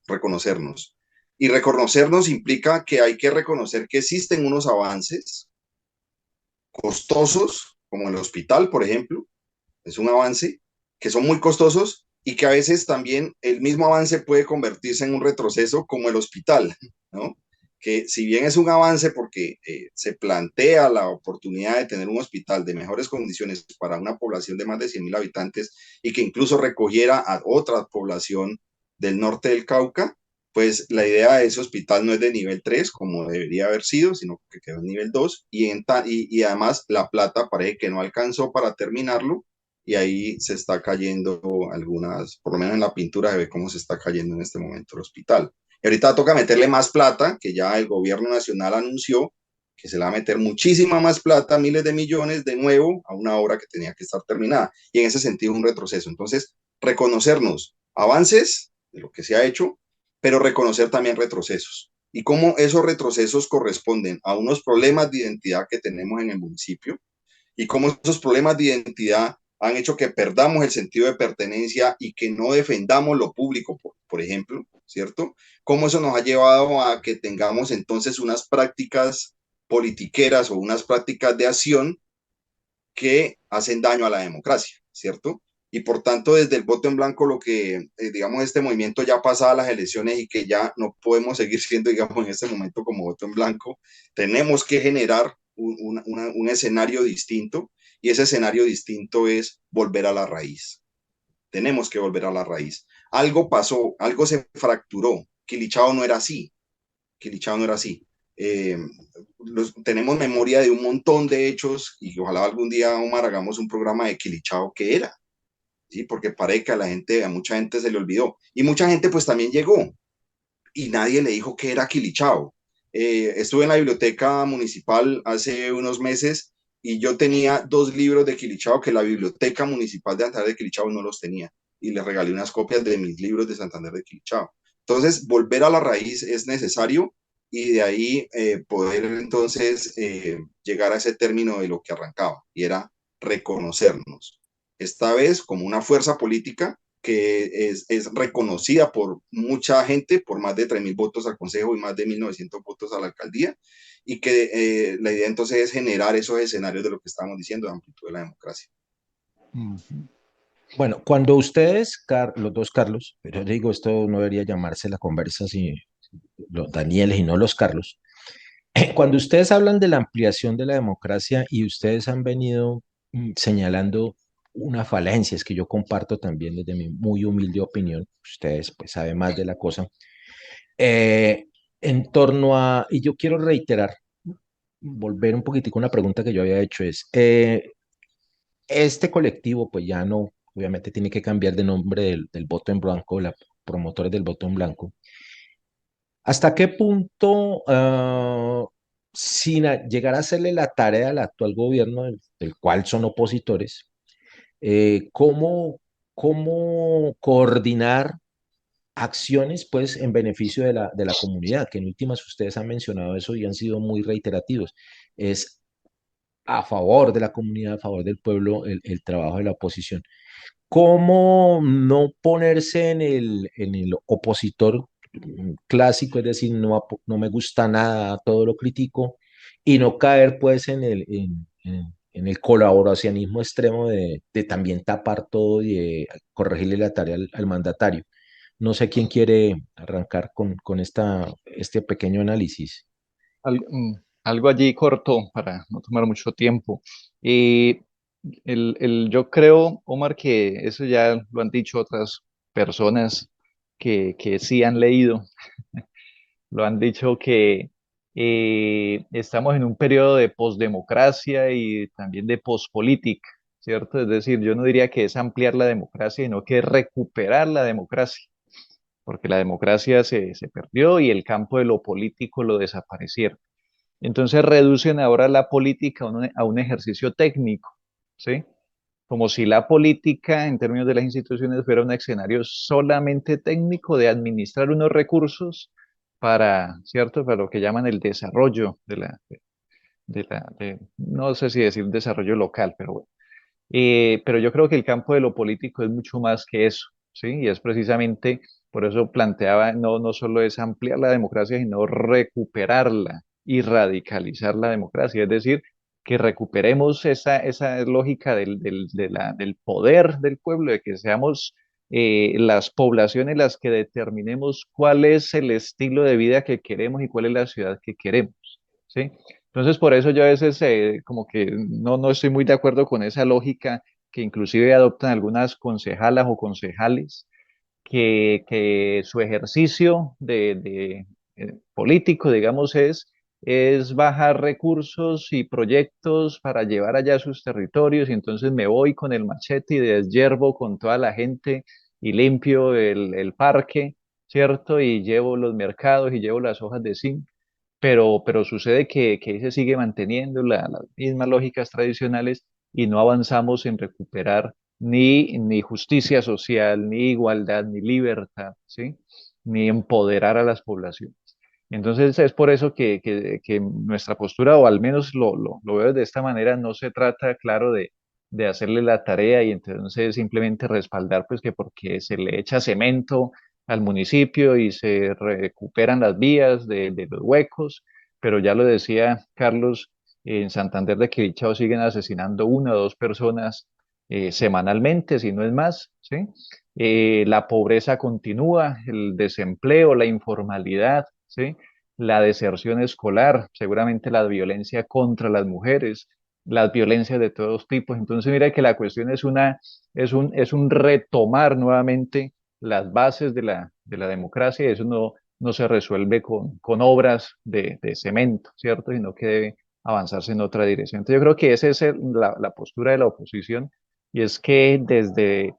reconocernos. Y reconocernos implica que hay que reconocer que existen unos avances costosos, como el hospital, por ejemplo, es un avance, que son muy costosos y que a veces también el mismo avance puede convertirse en un retroceso como el hospital, ¿no? Que si bien es un avance porque se plantea la oportunidad de tener un hospital de mejores condiciones para una población de más de 100.000 habitantes y que incluso recogiera a otra población del norte del Cauca, pues la idea de ese hospital no es de nivel 3 como debería haber sido, sino que quedó en nivel 2 y además la plata parece que no alcanzó para terminarlo y ahí se está cayendo algunas, por lo menos en la pintura se ve cómo se está cayendo en este momento el hospital. Y ahorita toca meterle más plata, que ya el gobierno nacional anunció que se le va a meter muchísima más plata, miles de millones de nuevo a una obra que tenía que estar terminada. Y en ese sentido un retroceso. Entonces, reconocernos avances de lo que se ha hecho, pero reconocer también retrocesos. Y cómo esos retrocesos corresponden a unos problemas de identidad que tenemos en el municipio y cómo esos problemas de identidad han hecho que perdamos el sentido de pertenencia y que no defendamos lo público, por ejemplo, ¿cierto? Cómo eso nos ha llevado a que tengamos entonces unas prácticas politiqueras o unas prácticas de acción que hacen daño a la democracia, ¿cierto? Y por tanto, desde el voto en blanco, lo que, digamos, este movimiento ya pasaba las elecciones y que ya no podemos seguir siendo, digamos, en este momento como voto en blanco, tenemos que generar un escenario distinto y ese escenario distinto es volver a la raíz. Tenemos que volver a la raíz. Algo pasó, algo se fracturó. Quilichao no era así. Quilichao no era así. Eh, tenemos memoria de un montón de hechos y ojalá algún día, Omar, hagamos un programa de Quilichao que era, ¿sí? Porque parece que a mucha gente se le olvidó. Y mucha gente pues también llegó y nadie le dijo que era Quilichao. Estuve en la biblioteca municipal hace unos meses y yo tenía 2 libros de Quilichao que la biblioteca municipal de Santander de Quilichao no los tenía y les regalé unas copias de mis libros de Santander de Quilichao. Entonces, volver a la raíz es necesario y de ahí poder entonces llegar a ese término de lo que arrancaba y era reconocernos. Esta vez como una fuerza política que es reconocida por mucha gente, por más de 3.000 votos al Consejo y más de 1.900 votos a la alcaldía, y que la idea entonces es generar esos escenarios de lo que estamos diciendo, de amplitud de la democracia. Bueno, cuando ustedes, los dos Carlos, pero yo digo, esto no debería llamarse la conversa si los Danieles y no los Carlos, cuando ustedes hablan de la ampliación de la democracia y ustedes han venido señalando una falencia, es que yo comparto también desde mi muy humilde opinión, ustedes pues saben más de la cosa, eh, en torno a, y yo quiero reiterar, volver un poquitico a una pregunta que yo había hecho, es, este colectivo pues ya no, obviamente tiene que cambiar de nombre del voto en blanco, la promotores del voto en blanco. ¿Hasta qué punto, sin llegar a hacerle la tarea al actual gobierno, del cual son opositores, cómo coordinar acciones pues en beneficio de la comunidad, que en últimas ustedes han mencionado eso y han sido muy reiterativos. Es a favor de la comunidad, a favor del pueblo, el trabajo de la oposición. ¿Cómo no ponerse en el opositor clásico, es decir, no me gusta nada, todo lo critico, y no caer pues en el colaboracionismo extremo de también tapar todo y de corregirle la tarea al mandatario? No sé quién quiere arrancar con este pequeño análisis. Al- mm, Algo allí corto para no tomar mucho tiempo. Y yo creo, Omar, que eso ya lo han dicho otras personas que sí han leído, lo han dicho que estamos en un periodo de posdemocracia y también de pospolítica, ¿cierto? Es decir, yo no diría que es ampliar la democracia, sino que es recuperar la democracia, porque la democracia se perdió y el campo de lo político lo desaparecieron. Entonces reducen ahora la política a un ejercicio técnico, ¿sí? Como si la política, en términos de las instituciones, fuera un escenario solamente técnico de administrar unos recursos para, ¿cierto? Para lo que llaman el desarrollo no sé si decir desarrollo local, pero bueno. Pero yo creo que el campo de lo político es mucho más que eso, ¿sí? Y es precisamente, por eso planteaba, no solo es ampliar la democracia, sino recuperarla y radicalizar la democracia, es decir, que recuperemos esa lógica del poder del pueblo, de que seamos las poblaciones las que determinemos cuál es el estilo de vida que queremos y cuál es la ciudad que queremos, ¿sí? Entonces, por eso yo a veces como que no estoy muy de acuerdo con esa lógica que inclusive adoptan algunas concejalas o concejales, que su ejercicio político, digamos, es bajar recursos y proyectos para llevar allá a sus territorios, y entonces me voy con el machete y deshiervo con toda la gente y limpio el parque, ¿cierto? Y llevo los mercados y llevo las hojas de zinc, pero sucede que ahí se sigue manteniendo las mismas lógicas tradicionales y no avanzamos en recuperar ni justicia social, ni igualdad, ni libertad, ¿sí? Ni empoderar a las poblaciones. Entonces es por eso que nuestra postura, o al menos lo veo de esta manera, no se trata, claro, de hacerle la tarea y entonces simplemente respaldar, pues que porque se le echa cemento al municipio y se recuperan las vías de los huecos, pero ya lo decía Carlos, en Santander de Quilichao siguen asesinando una o dos personas semanalmente, si no es más, ¿sí? La pobreza continúa, el desempleo, la informalidad, ¿sí? La deserción escolar, seguramente la violencia contra las mujeres, las violencias de todos tipos. Entonces, mira que la cuestión es un retomar nuevamente las bases de la democracia, y eso no se resuelve con obras de cemento, ¿cierto? Sino que debe avanzarse en otra dirección. Entonces, yo creo que esa es la postura de la oposición, y es que desde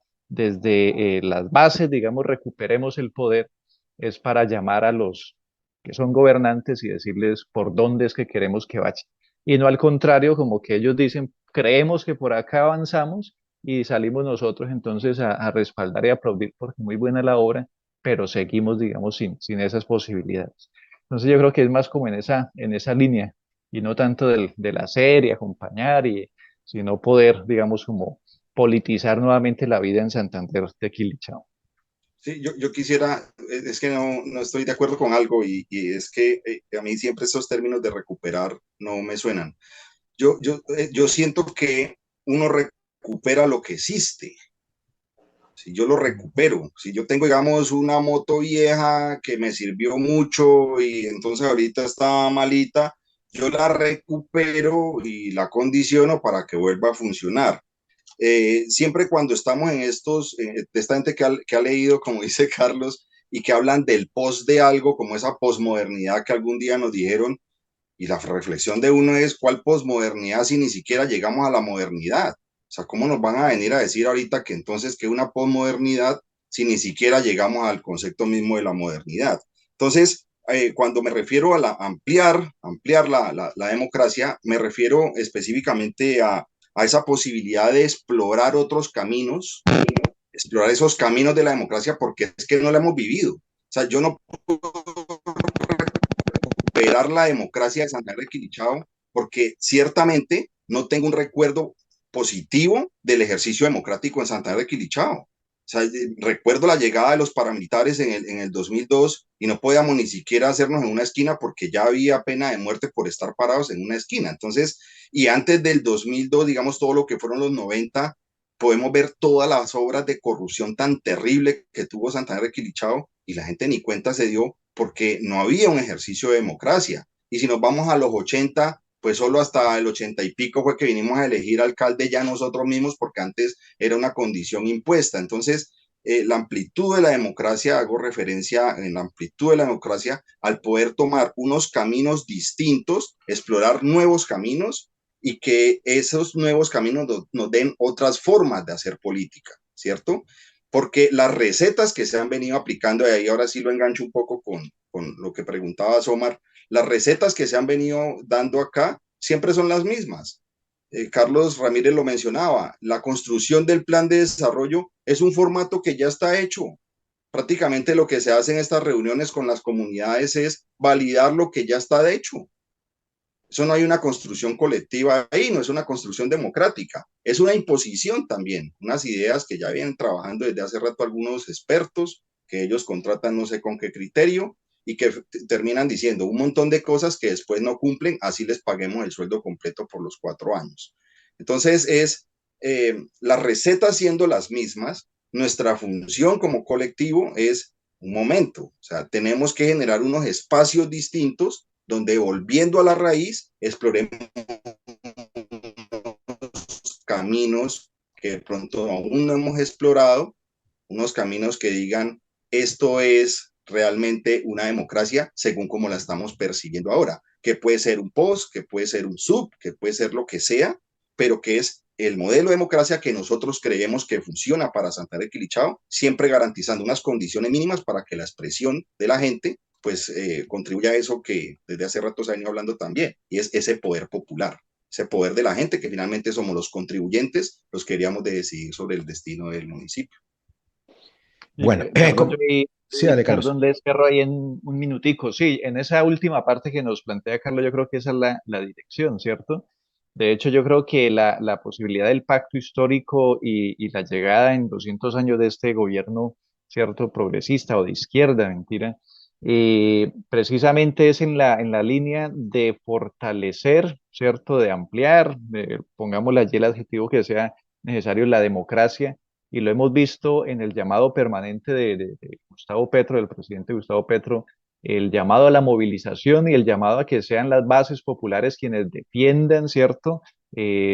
las bases, digamos, recuperemos el poder, es para llamar a los que son gobernantes y decirles por dónde es que queremos que vayan. Y no al contrario, como que ellos dicen, creemos que por acá avanzamos y salimos nosotros entonces a respaldar y aplaudir porque muy buena la obra, pero seguimos, digamos, sin esas posibilidades. Entonces yo creo que es más como en esa línea y no tanto de la serie, acompañar, sino poder, digamos, como politizar nuevamente la vida en Santander de Quilichao. Sí, yo quisiera, es que no estoy de acuerdo con algo y es que a mí siempre estos términos de recuperar no me suenan. Yo siento que uno recupera lo que existe. Si yo lo recupero, si yo tengo, digamos, una moto vieja que me sirvió mucho y entonces ahorita está malita, yo la recupero y la condiciono para que vuelva a funcionar. Siempre cuando estamos en de esta gente que ha leído, como dice Carlos, y que hablan del post de algo, como esa posmodernidad que algún día nos dijeron, y la reflexión de uno es, ¿cuál posmodernidad si ni siquiera llegamos a la modernidad? O sea, ¿cómo nos van a venir a decir ahorita que entonces que una posmodernidad si ni siquiera llegamos al concepto mismo de la modernidad? Entonces, cuando me refiero a ampliar la democracia, me refiero específicamente a esa posibilidad de explorar otros caminos explorar esos caminos de la democracia porque es que no la hemos vivido. O sea, yo no puedo recuperar la democracia de Santander de Quilichao porque ciertamente no tengo un recuerdo positivo del ejercicio democrático en Santander de Quilichao. O sea, recuerdo la llegada de los paramilitares en el 2002 y no podíamos ni siquiera hacernos en una esquina porque ya había pena de muerte por estar parados en una esquina. Entonces, y antes del 2002, digamos, todo lo que fueron los 90, podemos ver todas las obras de corrupción tan terrible que tuvo Santander de Quilichao y la gente ni cuenta se dio porque no había un ejercicio de democracia. Y si nos vamos a los 80, pues solo hasta el 80 y pico fue que vinimos a elegir alcalde ya nosotros mismos, porque antes era una condición impuesta. Entonces, la amplitud de la democracia, hago referencia en la amplitud de la democracia al poder tomar unos caminos distintos, explorar nuevos caminos y que esos nuevos caminos nos den otras formas de hacer política, ¿cierto? Porque las recetas que se han venido aplicando, y ahí ahora sí lo engancho un poco con lo que preguntaba Omar, las recetas que se han venido dando acá siempre son las mismas. Carlos Ramírez lo mencionaba, la construcción del plan de desarrollo es un formato que ya está hecho. Prácticamente lo que se hace en estas reuniones con las comunidades es validar lo que ya está hecho. Eso no hay una construcción colectiva ahí, no es una construcción democrática, es una imposición también, unas ideas que ya vienen trabajando desde hace rato algunos expertos, que ellos contratan no sé con qué criterio, y que terminan diciendo un montón de cosas que después no cumplen, así les paguemos el sueldo completo por los 4 años. Entonces las recetas siendo las mismas, nuestra función como colectivo es un momento, o sea, tenemos que generar unos espacios distintos donde volviendo a la raíz, exploremos caminos que de pronto aún no hemos explorado, unos caminos que digan, esto es realmente una democracia según como la estamos persiguiendo ahora, que puede ser un post, que puede ser un sub, que puede ser lo que sea, pero que es el modelo de democracia que nosotros creemos que funciona para Santander de Quilichao, siempre garantizando unas condiciones mínimas para que la expresión de la gente pues contribuya a eso que desde hace rato se ha venido hablando también, y es ese poder popular, ese poder de la gente que finalmente somos los contribuyentes, los que queríamos de decidir sobre el destino del municipio. Bueno, Carlos, yo sí, dale, Carlos. perdón, le cierro ahí en un minutico. Sí, en esa última parte que nos plantea Carlos, yo creo que esa es la dirección, ¿cierto? De hecho, yo creo que la posibilidad del pacto histórico y la llegada en 200 años de este gobierno, ¿cierto? Progresista o de izquierda, mentira, precisamente es en la línea de fortalecer, ¿cierto? De ampliar, pongámosle allí el adjetivo que sea necesario, la democracia y lo hemos visto en el llamado permanente de Gustavo Petro, del presidente Gustavo Petro, el llamado a la movilización y el llamado a que sean las bases populares quienes defiendan, ¿cierto?,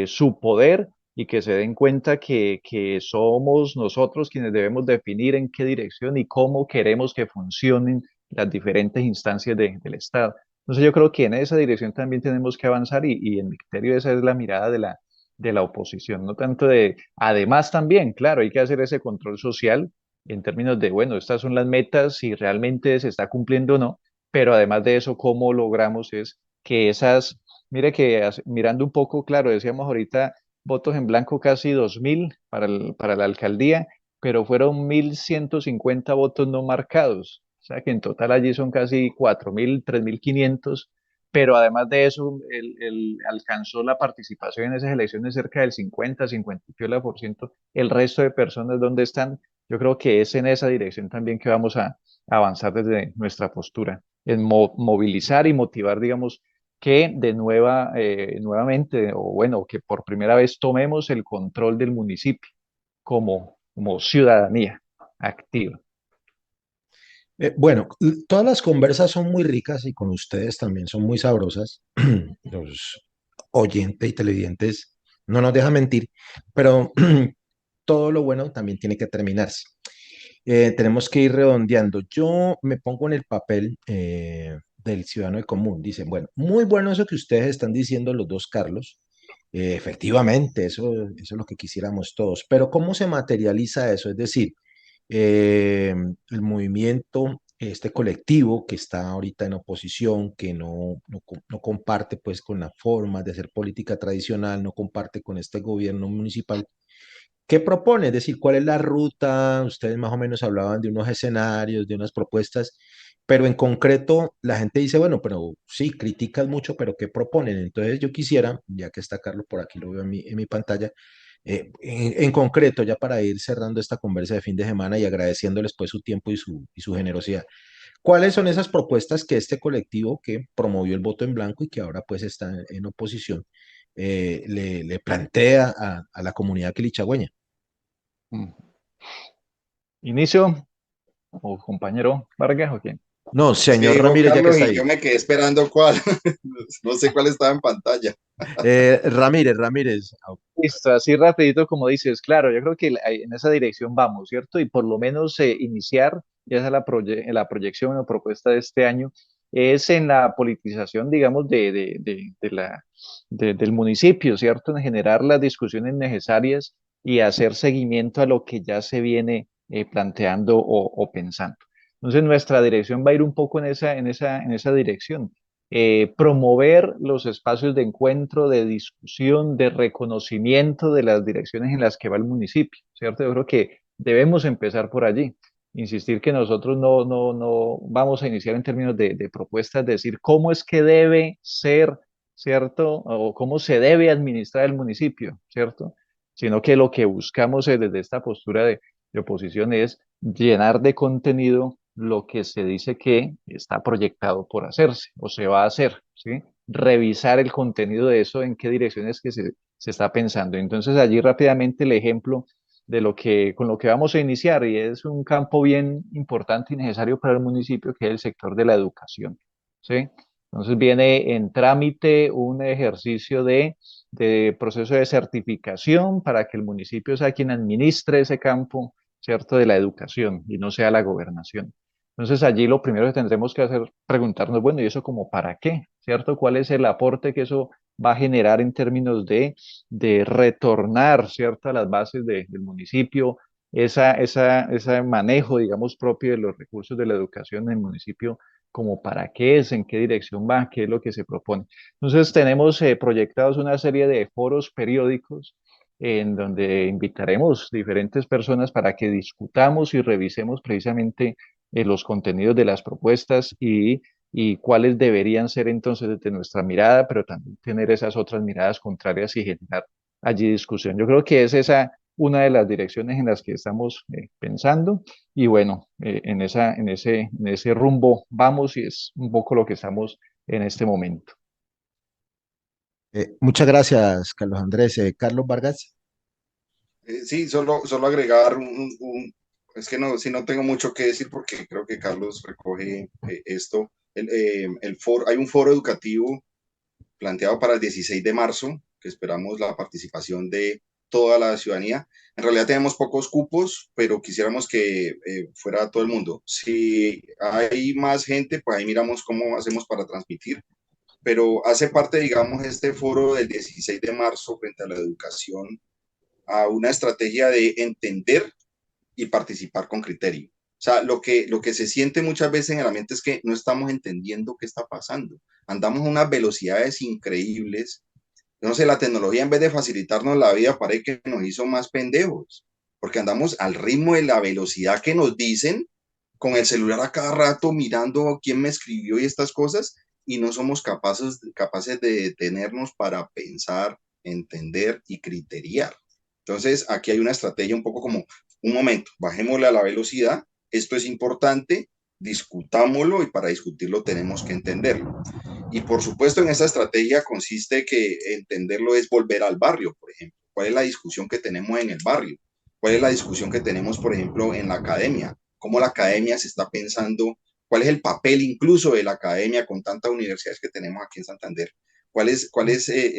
su poder y que se den cuenta que somos nosotros quienes debemos definir en qué dirección y cómo queremos que funcionen las diferentes instancias del Estado. Entonces yo creo que en esa dirección también tenemos que avanzar y en mi criterio esa es la mirada de la oposición, no tanto de, además también, claro, hay que hacer ese control social en términos de, bueno, estas son las metas, si realmente se está cumpliendo o no, pero además de eso, ¿cómo logramos es que esas, mire que mirando un poco, claro, decíamos ahorita, votos en blanco casi 2.000 para la alcaldía, pero fueron 1.150 votos no marcados, o sea que en total allí son casi 4.000, 3.500 pero además de eso, él alcanzó la participación en esas elecciones cerca del 50, 50%. El resto de personas, ¿dónde están? Yo creo que es en esa dirección también que vamos a avanzar desde nuestra postura, en movilizar y motivar, digamos, que nuevamente, o bueno, que por primera vez tomemos el control del municipio como ciudadanía activa. Bueno, todas las conversas son muy ricas y con ustedes también son muy sabrosas. Los oyentes y televidentes no nos dejan mentir, pero todo lo bueno también tiene que terminarse. Tenemos que ir redondeando. Yo me pongo en el papel del ciudadano de común. Dicen, bueno, muy bueno eso que ustedes están diciendo los dos, Carlos. Efectivamente, eso es lo que quisiéramos todos. Pero ¿cómo se materializa eso? Es decir, el movimiento, este colectivo que está ahorita en oposición, que no comparte pues con la forma de hacer política tradicional, no comparte con este gobierno municipal, ¿qué propone? Es decir, ¿cuál es la ruta? Ustedes más o menos hablaban de unos escenarios, de unas propuestas, pero en concreto la gente dice, bueno, pero sí, critican mucho, pero ¿qué proponen? Entonces yo quisiera, ya que está Carlos por aquí, lo veo en mi pantalla, en concreto, ya para ir cerrando esta conversa de fin de semana y agradeciéndoles pues su tiempo y su generosidad. ¿Cuáles son esas propuestas que este colectivo que promovió el voto en blanco y que ahora pues está en oposición le plantea a la comunidad quilichagüeña? Mm. Inicio, o compañero Vargas, ¿o quién? No, Es que señor dijo Ramírez, ya que Carlos está y ahí. yo me quedé esperando cuál. No sé cuál estaba en pantalla. Ramírez, Ramírez. Listo, así rapidito como dices, claro, yo creo que en esa dirección vamos, ¿cierto? Y por lo menos iniciar, ya sea la proyección o propuesta de este año, es en la politización, digamos, del municipio, ¿cierto? En generar las discusiones necesarias y hacer seguimiento a lo que ya se viene planteando o pensando. Entonces, nuestra dirección va a ir un poco en esa dirección, promover los espacios de encuentro, de discusión, de reconocimiento de las direcciones en las que va el municipio, ¿cierto? Yo creo que debemos empezar por allí. Insistir que nosotros no vamos a iniciar en términos de propuestas, decir cómo es que debe ser, ¿cierto? O cómo se debe administrar el municipio, ¿cierto? Sino que lo que buscamos desde esta postura de oposición es llenar de contenido lo que se dice que está proyectado por hacerse o se va a hacer, ¿sí? Revisar el contenido de eso, en qué direcciones que se está pensando. Entonces, allí rápidamente el ejemplo de con lo que vamos a iniciar, y es un campo bien importante y necesario para el municipio, que es el sector de la educación, ¿sí? Entonces viene en trámite un ejercicio de proceso de certificación para que el municipio sea quien administre ese campo, ¿cierto? De la educación y no sea la gobernación. Entonces allí lo primero que tendremos que hacer, preguntarnos, bueno, ¿y eso como para qué? ¿Cierto? ¿Cuál es el aporte que eso va a generar en términos de retornar, ¿cierto? A las bases del municipio, ese manejo, digamos, propio de los recursos de la educación en el municipio, como para qué es, en qué dirección va, qué es lo que se propone. Entonces tenemos proyectados una serie de foros periódicos en donde invitaremos diferentes personas para que discutamos y revisemos precisamente los contenidos de las propuestas y cuáles deberían ser entonces desde nuestra mirada, pero también tener esas otras miradas contrarias y generar allí discusión. Yo creo que es esa una de las direcciones en las que estamos pensando y bueno, en ese rumbo vamos y es un poco lo que estamos en este momento. Muchas gracias, Carlos Andrés. Carlos Vargas. Sí, solo agregar es que no, sí no tengo mucho que decir porque creo que Carlos recoge esto. Hay un foro educativo planteado para el 16 de marzo, que esperamos la participación de toda la ciudadanía. En realidad tenemos pocos cupos, pero quisiéramos que fuera todo el mundo. Si hay más gente, pues ahí miramos cómo hacemos para transmitir, pero hace parte, digamos, este foro del 16 de marzo frente a la educación, a una estrategia de entender y participar con criterio. O sea, lo que se siente muchas veces en el ambiente es que no estamos entendiendo qué está pasando. Andamos a unas velocidades increíbles. No sé, la tecnología en vez de facilitarnos la vida parece que nos hizo más pendejos, porque andamos al ritmo de la velocidad que nos dicen, con el celular a cada rato mirando quién me escribió y estas cosas, y no somos capaces de detenernos para pensar, entender y criteriar. Entonces, aquí hay una estrategia un poco como, un momento, bajémosle a la velocidad, esto es importante, discutámoslo y para discutirlo tenemos que entenderlo. Y por supuesto en esa estrategia consiste que entenderlo es volver al barrio, por ejemplo. ¿Cuál es la discusión que tenemos en el barrio? ¿Cuál es la discusión que tenemos, por ejemplo, en la academia? ¿Cómo la academia se está pensando? ¿Cuál es el papel incluso de la academia con tantas universidades que tenemos aquí en Santander? Cuál es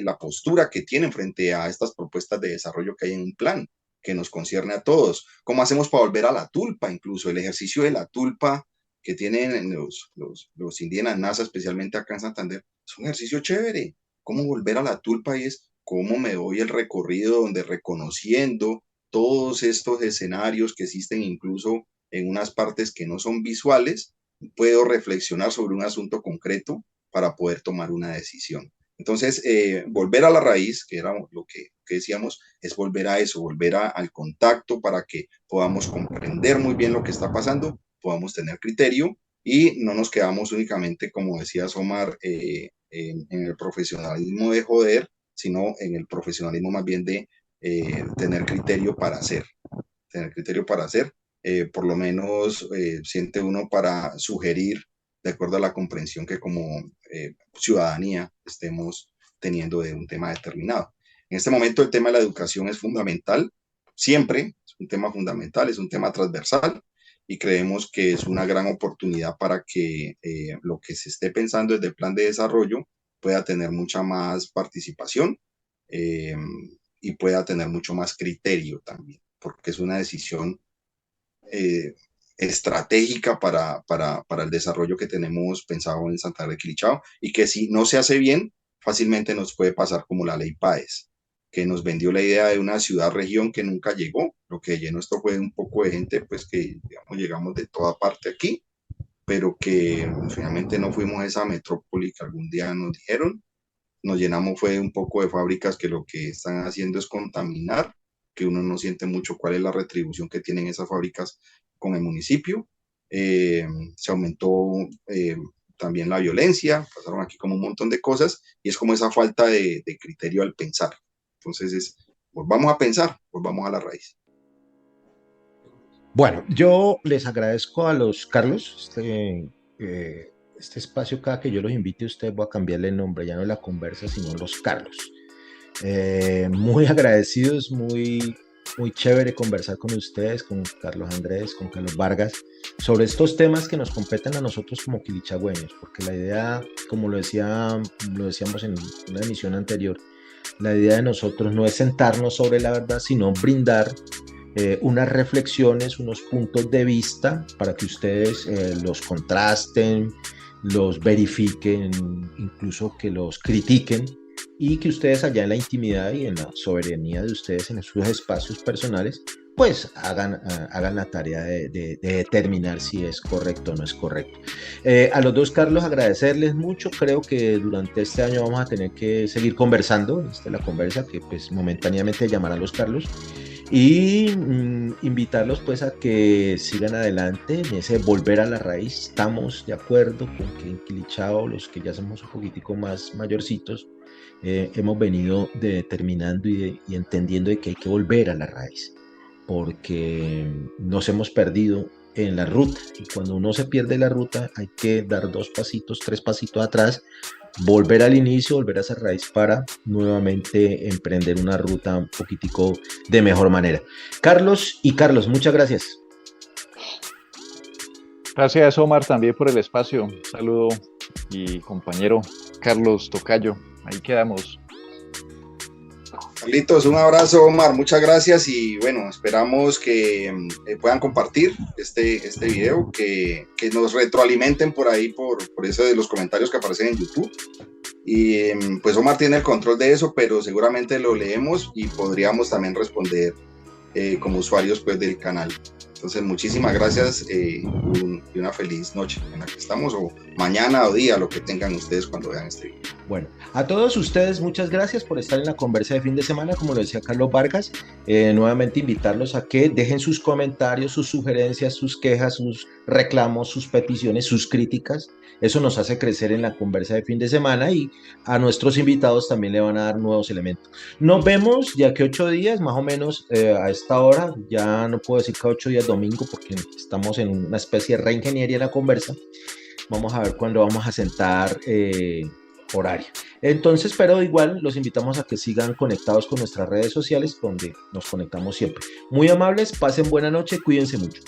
la postura que tienen frente a estas propuestas de desarrollo que hay en un plan que nos concierne a todos? ¿Cómo hacemos para volver a la tulpa incluso? El ejercicio de la tulpa que tienen los indígenas NASA, especialmente acá en Santander, es un ejercicio chévere. ¿Cómo volver a la tulpa? Y es cómo me doy el recorrido donde reconociendo todos estos escenarios que existen incluso en unas partes que no son visuales, puedo reflexionar sobre un asunto concreto para poder tomar una decisión. Entonces, volver a la raíz, que era lo que decíamos, es volver a eso, volver al contacto para que podamos comprender muy bien lo que está pasando, podamos tener criterio y no nos quedamos únicamente, como decía Omar, en el profesionalismo de joder, sino en el profesionalismo más bien de tener criterio para hacer, por lo menos siente uno para sugerir de acuerdo a la comprensión que como ciudadanía estemos teniendo de un tema determinado. En este momento el tema de la educación es fundamental, siempre es un tema fundamental, es un tema transversal y creemos que es una gran oportunidad para que lo que se esté pensando desde el plan de desarrollo pueda tener mucha más participación y pueda tener mucho más criterio también, porque es una decisión estratégica para el desarrollo que tenemos pensado en Santander de Quilichao y que si no se hace bien, fácilmente nos puede pasar como la ley PAES, que nos vendió la idea de una ciudad-región que nunca llegó. Lo que llenó esto fue un poco de gente, pues que digamos, llegamos de toda parte aquí, pero que finalmente no fuimos a esa metrópoli que algún día nos dijeron. Nos llenamos fue un poco de fábricas que lo que están haciendo es contaminar, que uno no siente mucho cuál es la retribución que tienen esas fábricas con el municipio. Se aumentó también la violencia, pasaron aquí como un montón de cosas y es como esa falta de criterio al pensar. Entonces volvamos a pensar, volvamos a la raíz. Bueno, yo les agradezco a los Carlos, este espacio cada que yo los invite a ustedes voy a cambiarle el nombre, ya no la conversa, sino los Carlos. Muy agradecidos, muy chévere conversar con ustedes, con Carlos Andrés, con Carlos Vargas, sobre estos temas que nos competen a nosotros como quilichagüeños, porque la idea, como lo decíamos en una emisión anterior, la idea de nosotros no es sentarnos sobre la verdad, sino brindar unas reflexiones, unos puntos de vista para que ustedes los contrasten, los verifiquen, incluso que los critiquen y que ustedes allá en la intimidad y en la soberanía de ustedes en sus espacios personales pues hagan la tarea de determinar si es correcto o no es correcto. A los dos, Carlos, agradecerles mucho. Creo que durante este año vamos a tener que seguir conversando. Esta es la conversa que pues momentáneamente llamarán los Carlos. Y invitarlos pues a que sigan adelante en ese volver a la raíz. Estamos de acuerdo con que en Quilichao, los que ya somos un poquitico más mayorcitos, hemos venido determinando y entendiendo de que hay que volver a la raíz, porque nos hemos perdido en la ruta y cuando uno se pierde la ruta hay que dar 2 pasitos, 3 pasitos atrás, volver al inicio, volver a esa raíz para nuevamente emprender una ruta un poquitico de mejor manera. Carlos, muchas gracias. Gracias, Omar, también por el espacio. Un saludo y compañero Carlos Tocayo. Ahí quedamos. Carlitos, un abrazo, Omar, muchas gracias y bueno, esperamos que puedan compartir este video, que nos retroalimenten por ahí, por eso de los comentarios que aparecen en YouTube. Y pues Omar tiene el control de eso, pero seguramente lo leemos y podríamos también responder como usuarios pues del canal. Entonces, muchísimas gracias y una feliz noche en la que estamos, o mañana o día, lo que tengan ustedes cuando vean este video. Bueno, a todos ustedes muchas gracias por estar en la conversa de fin de semana, como lo decía Carlos Vargas. Nuevamente invitarlos a que dejen sus comentarios, sus sugerencias, sus quejas, sus reclamos, sus peticiones, sus críticas. Eso nos hace crecer en la conversa de fin de semana y a nuestros invitados también le van a dar nuevos elementos. Nos vemos ya que 8 días, más o menos a esta hora. Ya no puedo decir que 8 días domingo porque estamos en una especie de reingeniería en la conversa. Vamos a ver cuándo vamos a sentar horario. Entonces, pero igual los invitamos a que sigan conectados con nuestras redes sociales donde nos conectamos siempre. Muy amables, pasen buena noche, cuídense mucho.